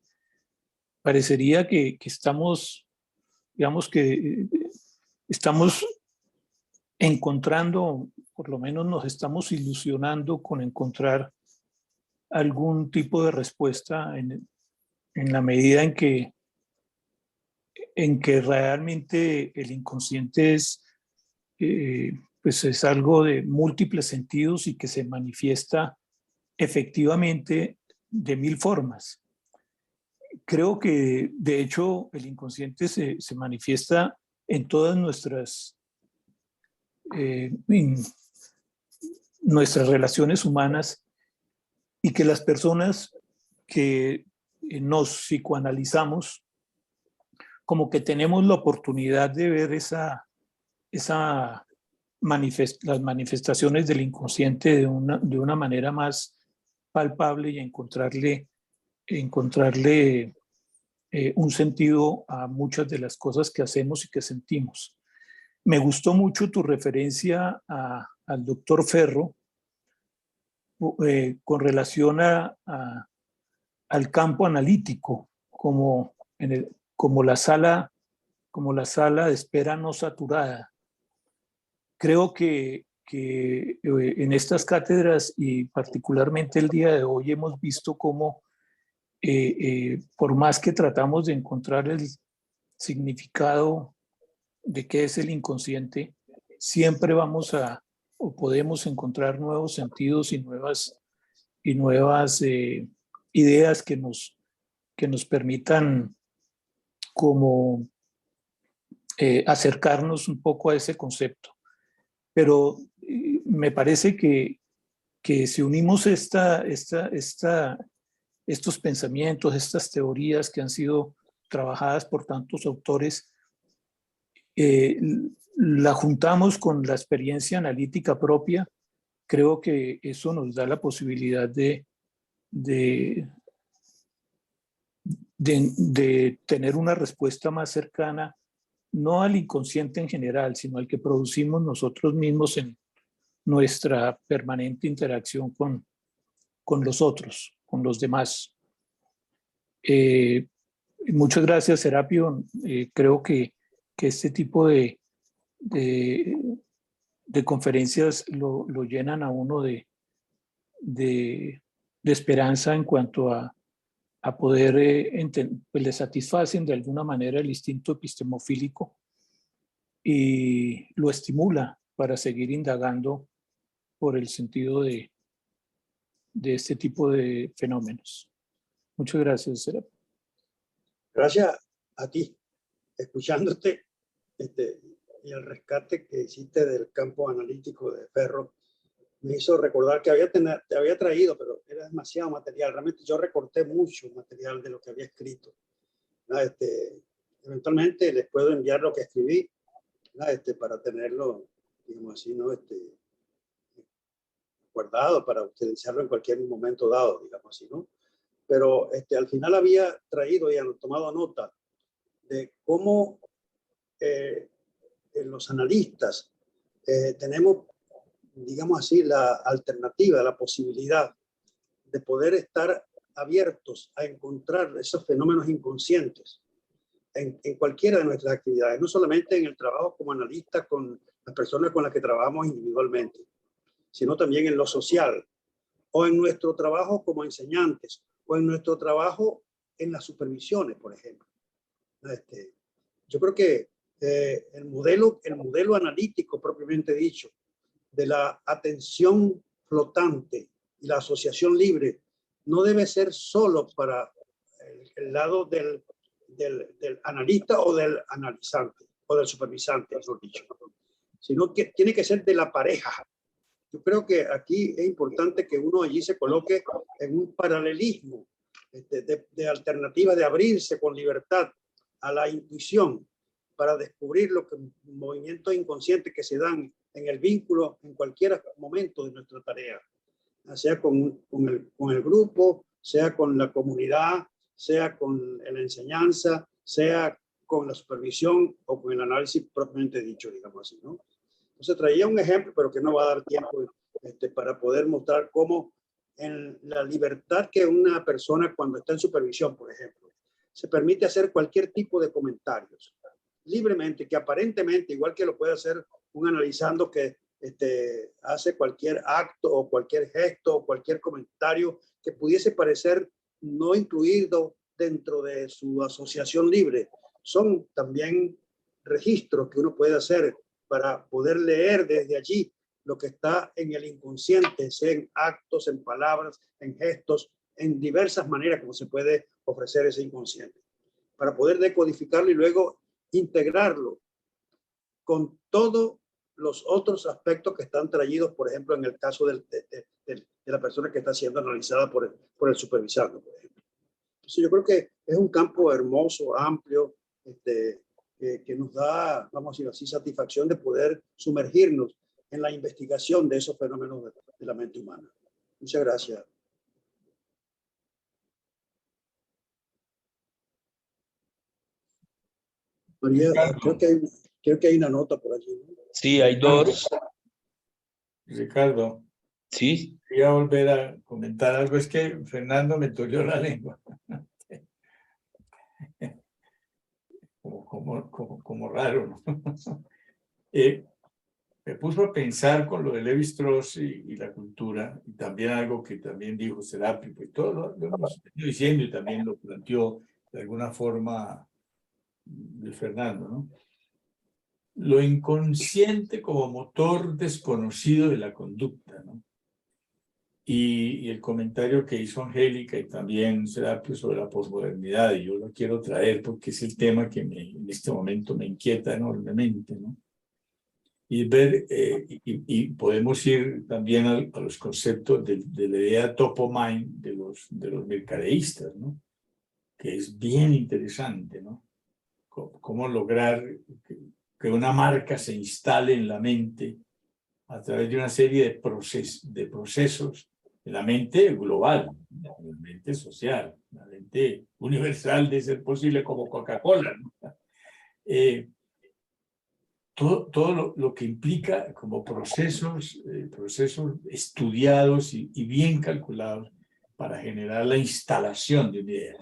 Parecería que estamos, digamos que estamos encontrando, por lo menos nos estamos ilusionando con encontrar algún tipo de respuesta en la medida en que realmente el inconsciente pues es algo de múltiples sentidos y que se manifiesta efectivamente de 1000 formas. Creo que de hecho el inconsciente se manifiesta en todas nuestras relaciones humanas, y que las personas que nos psicoanalizamos como que tenemos la oportunidad de ver las manifestaciones del inconsciente de una manera más palpable y encontrarle un sentido a muchas de las cosas que hacemos y que sentimos. Me gustó mucho tu referencia al doctor Ferro con relación al campo analítico, como la sala de espera no saturada. Creo que en estas cátedras y particularmente el día de hoy hemos visto cómo por más que tratamos de encontrar el significado de qué es el inconsciente, siempre o podemos encontrar nuevos sentidos y nuevas ideas que nos permitan como acercarnos un poco a ese concepto. Pero me parece que si unimos estos pensamientos, estas teorías que han sido trabajadas por tantos autores, la juntamos con la experiencia analítica propia, creo que eso nos da la posibilidad de tener una respuesta más cercana, no al inconsciente en general, sino al que producimos nosotros mismos en nuestra permanente interacción con los otros, con los demás. Muchas gracias, Serapio. Creo que este tipo de conferencias lo llenan a uno de esperanza en cuanto a poder, pues le satisfacen de alguna manera el instinto epistemofílico y lo estimula para seguir indagando por el sentido de este tipo de fenómenos. Muchas gracias, Serapio. Gracias a ti, escuchándote, el rescate que hiciste del campo analítico de Ferro me hizo recordar que te había traído, pero era demasiado material. Realmente yo recorté mucho material de lo que había escrito. Eventualmente les puedo enviar lo que escribí, para tenerlo, digamos así, ¿no? Guardado para utilizarlo en cualquier momento dado, digamos así, ¿no? Pero al final había traído y han tomado nota de cómo los analistas tenemos, digamos así, la alternativa, la posibilidad de poder estar abiertos a encontrar esos fenómenos inconscientes en cualquiera de nuestras actividades, no solamente en el trabajo como analista con las personas con las que trabajamos individualmente, sino también en lo social, o en nuestro trabajo como enseñantes, o en nuestro trabajo en las supervisiones, por ejemplo. Yo creo que el modelo analítico propiamente dicho, de la atención flotante y la asociación libre, no debe ser solo para el lado del analista o del analizante, o del supervisante, mejor dicho, sino que tiene que ser de la pareja. Yo creo que aquí es importante que uno allí se coloque en un paralelismo de alternativa, de abrirse con libertad a la intuición para descubrir los movimientos inconscientes que se dan en el vínculo en cualquier momento de nuestra tarea, sea con el grupo, sea con la comunidad, sea con la enseñanza, sea con la supervisión o con el análisis propiamente dicho, digamos así, ¿no? Entonces traía un ejemplo, pero que no va a dar tiempo para poder mostrar cómo en la libertad que una persona cuando está en supervisión, por ejemplo, se permite hacer cualquier tipo de comentarios libremente, que aparentemente, igual que lo puede hacer un analizando que hace cualquier acto o cualquier gesto o cualquier comentario que pudiese parecer no incluido dentro de su asociación libre, son también registros que uno puede hacer para poder leer desde allí lo que está en el inconsciente, sea en actos, en palabras, en gestos, en diversas maneras como se puede ofrecer ese inconsciente, para poder decodificarlo y luego integrarlo con todos los otros aspectos que están traídos, por ejemplo, en el caso de la persona que está siendo analizada por el supervisado, por ejemplo. Entonces yo creo que es un campo hermoso, amplio, que nos da, vamos a decir así, satisfacción de poder sumergirnos en la investigación de esos fenómenos de la mente humana. Muchas gracias. María, creo que hay una nota por allí, ¿no? Sí, hay dos. Ricardo, Sí. quería volver a comentar algo. Es que Fernando me tolió la lengua. Como raro, ¿no? Me puso a pensar con lo de Lévi-Strauss y la cultura, y también algo que también dijo Serapio, y todo lo hemos venido diciendo y también lo planteó de alguna forma de Fernando, ¿no? Lo inconsciente como motor desconocido de la conducta, ¿no? Y el comentario que hizo Angélica y también Serapio sobre la posmodernidad, y yo lo quiero traer porque es el tema que en este momento me inquieta enormemente, ¿no? Y ver, y podemos ir también a los conceptos de la idea top of mind de los mercadeístas, ¿no? Que es bien interesante, ¿no? Cómo lograr que una marca se instale en la mente a través de una serie de procesos en la mente global, en la mente social, la mente universal de ser posible como Coca-Cola, ¿no? Todo lo que implica como procesos estudiados y bien calculados para generar la instalación de una idea.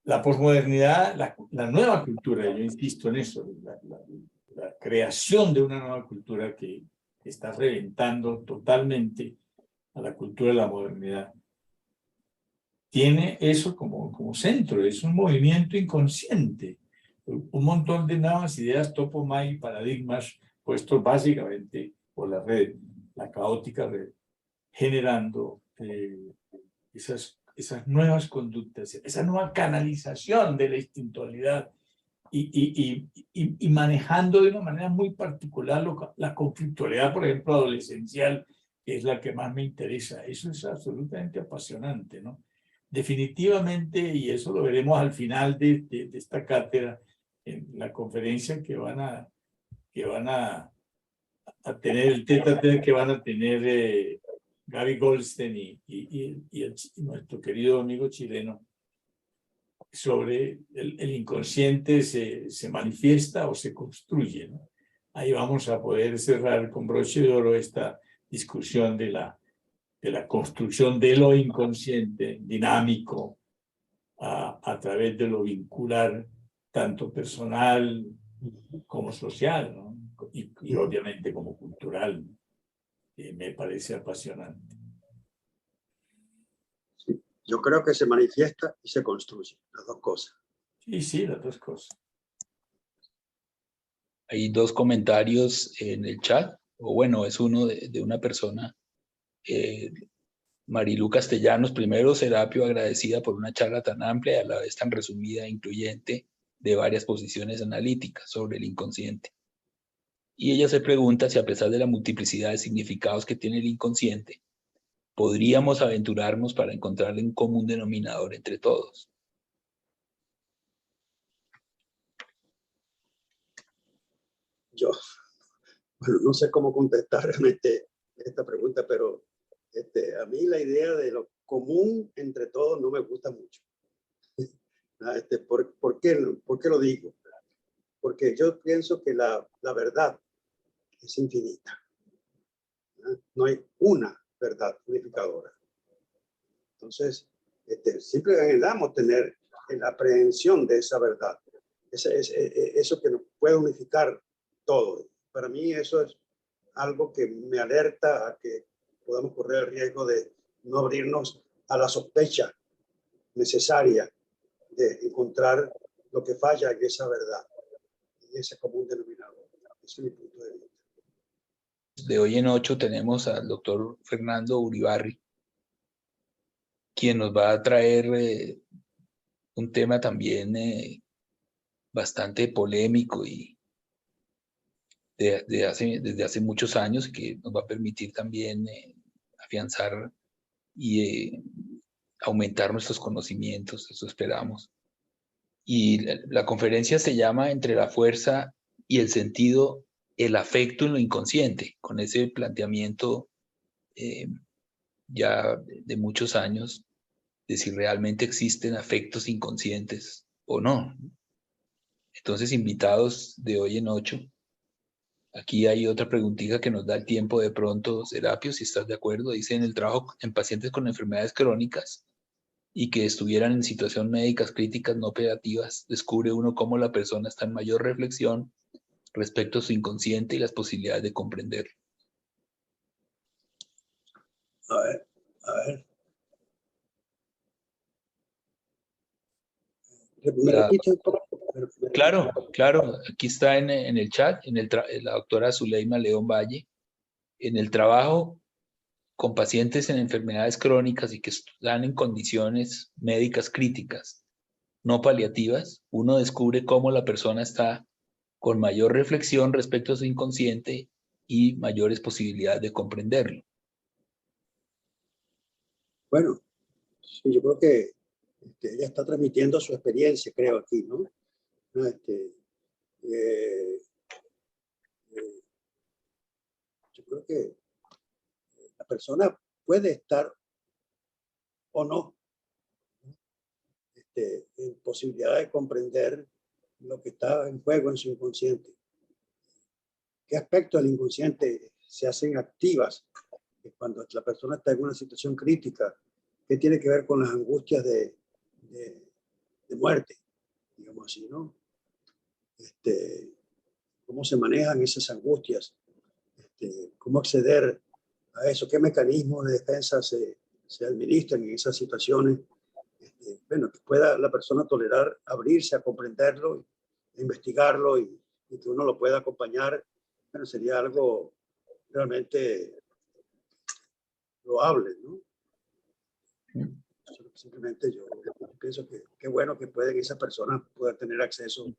La posmodernidad, la nueva cultura, yo insisto en eso, la creación de una nueva cultura que está reventando totalmente a la cultura de la modernidad, tiene eso como centro, es un movimiento inconsciente, un montón de nuevas ideas, top of mind, paradigmas puestos básicamente por la red, la caótica red, generando esas nuevas conductas, esa nueva canalización de la instintualidad y manejando de una manera muy particular la conflictualidad, por ejemplo, adolescencial, que es la que más me interesa. Eso es absolutamente apasionante, ¿no? Definitivamente, y eso lo veremos al final de esta cátedra, en la conferencia que van a tener, el tete a tete que van a tener Gaby Goldstein y nuestro querido amigo chileno, sobre el inconsciente se manifiesta o se construye, ¿no? Ahí vamos a poder cerrar con broche de oro esta discusión de la construcción de lo inconsciente dinámico a través de lo vincular, tanto personal como social, ¿no? Y obviamente como cultural. Me parece apasionante. Sí, yo creo que se manifiesta y se construye, las dos cosas. Sí, las dos cosas. Hay dos comentarios en el chat, o bueno, es uno de una persona, Marilu Castellanos. Primero, Serapio, agradecida por una charla tan amplia y a la vez tan resumida e incluyente de varias posiciones analíticas sobre el inconsciente. Y ella se pregunta si, a pesar de la multiplicidad de significados que tiene el inconsciente, podríamos aventurarnos para encontrarle un común denominador entre todos. Yo, bueno, no sé cómo contestar realmente esta pregunta, pero a mí la idea de lo común entre todos no me gusta mucho. ¿Por qué lo digo? Porque yo pienso que la verdad es infinita. No hay una verdad unificadora. Entonces, siempre anhelamos tener la aprehensión de esa verdad. Eso que nos puede unificar todo. Para mí eso es algo que me alerta a que podamos correr el riesgo de no abrirnos a la sospecha necesaria de encontrar lo que falla en esa verdad, en ese común denominador. Ese es mi punto de vista. De hoy en 8 tenemos al doctor Fernando Uribarri, quien nos va a traer un tema también bastante polémico y desde hace muchos años, que nos va a permitir también afianzar y aumentar nuestros conocimientos, eso esperamos. Y la conferencia se llama Entre la fuerza y el sentido, el afecto en lo inconsciente, con ese planteamiento ya de muchos años de si realmente existen afectos inconscientes o no. Entonces, invitados de hoy en 8, aquí hay otra preguntita que nos da el tiempo de pronto, Serapio, si estás de acuerdo. Dice: en el trabajo en pacientes con enfermedades crónicas y que estuvieran en situaciones médicas críticas no operativas, descubre uno cómo la persona está en mayor reflexión respecto a su inconsciente y las posibilidades de comprenderlo. A ver. ¿Me repite un poco? Claro, aquí está en el chat, la doctora Zuleima León Valle. En el trabajo con pacientes en enfermedades crónicas y que están en condiciones médicas críticas, no paliativas, uno descubre cómo la persona está con mayor reflexión respecto a su inconsciente y mayores posibilidades de comprenderlo. Bueno, sí, yo creo que ella está transmitiendo su experiencia, creo, aquí, ¿no? Yo creo que la persona puede estar o no en posibilidad de comprender lo que está en juego en su inconsciente. ¿Qué aspectos del inconsciente se hacen activas cuando la persona está en una situación crítica? ¿Qué tiene que ver con las angustias de muerte, digamos así, ¿no? ¿Cómo se manejan esas angustias? ¿Cómo acceder a eso? ¿Qué mecanismos de defensa se administran en esas situaciones? Bueno, que pueda la persona tolerar, abrirse a comprenderlo, investigarlo y que uno lo pueda acompañar. Bueno, sería algo realmente loable, ¿no? Simplemente yo pienso que qué bueno que pueden esas personas poder tener acceso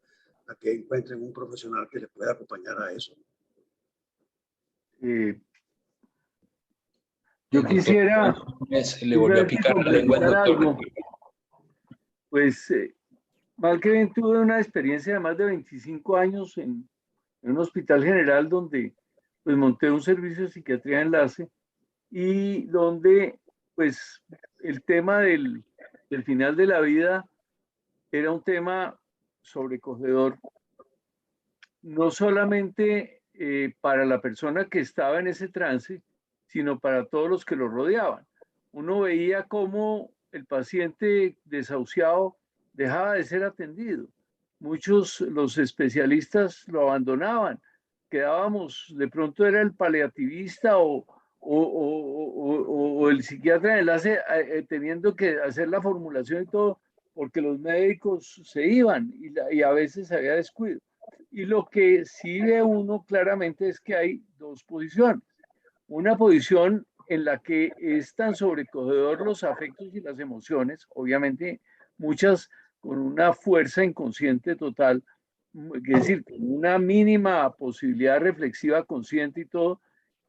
a que encuentren un profesional que les pueda acompañar a eso. Yo quisiera le volvió a picar la lengua al doctor. algo. Pues mal que bien tuve una experiencia de más de 25 años en un hospital general donde pues monté un servicio de psiquiatría enlace y donde pues el tema del final de la vida era un tema sobrecogedor, no solamente para la persona que estaba en ese trance, sino para todos los que lo rodeaban. Uno veía cómo el paciente desahuciado dejaba de ser atendido. Muchos, los especialistas lo abandonaban. Quedábamos, de pronto era el paliativista o el psiquiatra de enlace teniendo que hacer la formulación y todo, porque los médicos se iban y a veces había descuido. Y lo que sí ve uno claramente es que hay dos posiciones. Una posición en la que es tan sobrecogedor los afectos y las emociones, obviamente muchas con una fuerza inconsciente total, es decir, con una mínima posibilidad reflexiva consciente y todo,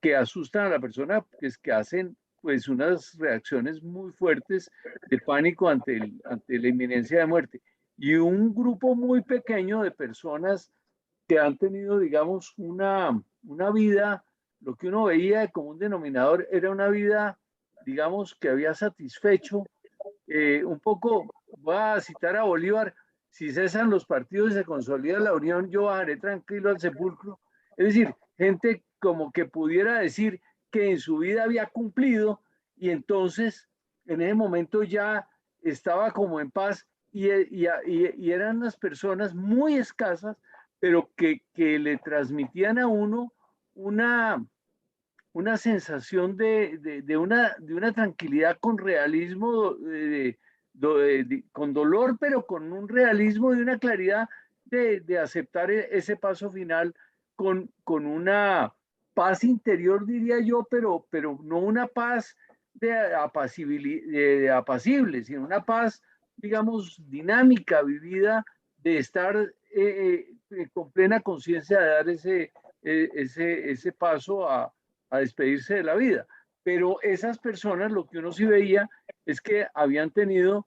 que asustan a la persona, pues, que hacen pues unas reacciones muy fuertes de pánico ante la inminencia de muerte. Y un grupo muy pequeño de personas que han tenido, digamos, una vida, lo que uno veía de común denominador era una vida, digamos, que había satisfecho un poco, voy a citar a Bolívar, si cesan los partidos y se consolida la unión, yo bajaré tranquilo al sepulcro. Es decir, gente como que pudiera decir que en su vida había cumplido y entonces en ese momento ya estaba como en paz y eran unas personas muy escasas, pero que le transmitían a uno una sensación de una tranquilidad con realismo, con dolor, pero con un realismo y una claridad de aceptar ese paso final con una paz interior, diría yo, pero no una paz apacible, sino una paz, digamos, dinámica, vivida, de estar con plena conciencia de dar ese paso a despedirse de la vida. Pero esas personas, lo que uno sí veía es que habían tenido,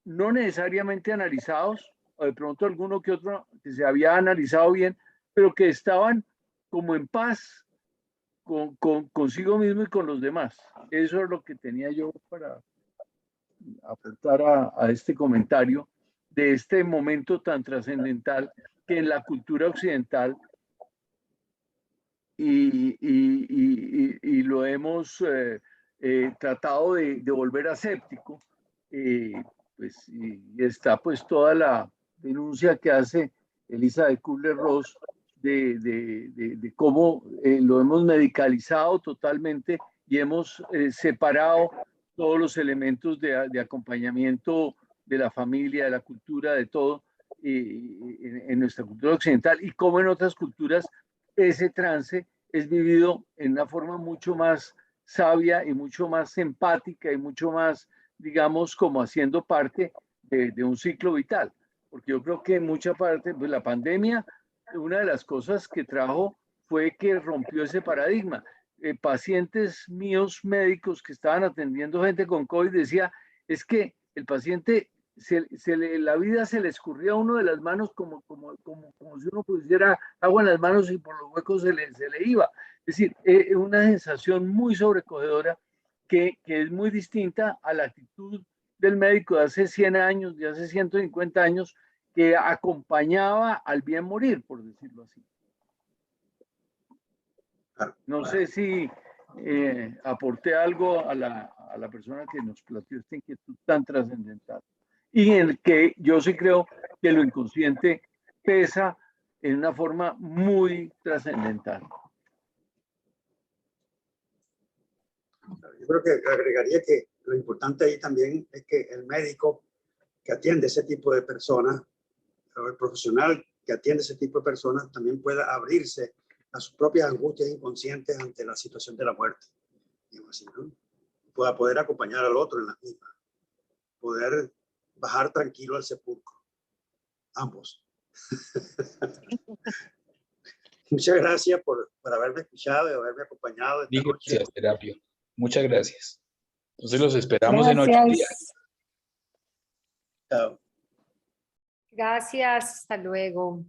no necesariamente analizados, o de pronto alguno que otro que se había analizado bien, pero que estaban como en paz consigo mismo y con los demás. Eso es lo que tenía yo para aportar a este comentario de este momento tan trascendental que en la cultura occidental y lo hemos tratado de volver aséptico, pues, y está pues toda la denuncia que hace Elizabeth Kubler-Ross de cómo lo hemos medicalizado totalmente y hemos separado todos los elementos de acompañamiento de la familia, de la cultura, de todo, en nuestra cultura occidental, y cómo en otras culturas ese trance es vivido en una forma mucho más sabia y mucho más empática y mucho más, digamos, como haciendo parte de un ciclo vital. Porque yo creo que en mucha parte, pues la pandemia, una de las cosas que trajo fue que rompió ese paradigma. Pacientes míos médicos que estaban atendiendo gente con COVID decía, es que el paciente la vida se le escurría a uno de las manos como si uno pusiera agua en las manos y por los huecos se le iba. Es decir, una sensación muy sobrecogedora que es muy distinta a la actitud del médico de hace 100 años, de hace 150 años, que acompañaba al bien morir, por decirlo así. No sé si aporté algo a la persona que nos planteó esta inquietud tan trascendental. Y en el que yo sí creo que lo inconsciente pesa en una forma muy trascendental. Yo creo que agregaría que lo importante ahí también es que el médico que atiende ese tipo de personas, o el profesional que atiende ese tipo de personas, también pueda abrirse a sus propias angustias inconscientes ante la situación de la muerte. Así, ¿no? Pueda poder acompañar al otro en la misma, poder bajar tranquilo al sepulcro, ambos. Muchas gracias por haberme escuchado y haberme acompañado esta noche. Gracias, Serapio. Muchas gracias. Entonces los esperamos en 8 días. Chao. Gracias, hasta luego.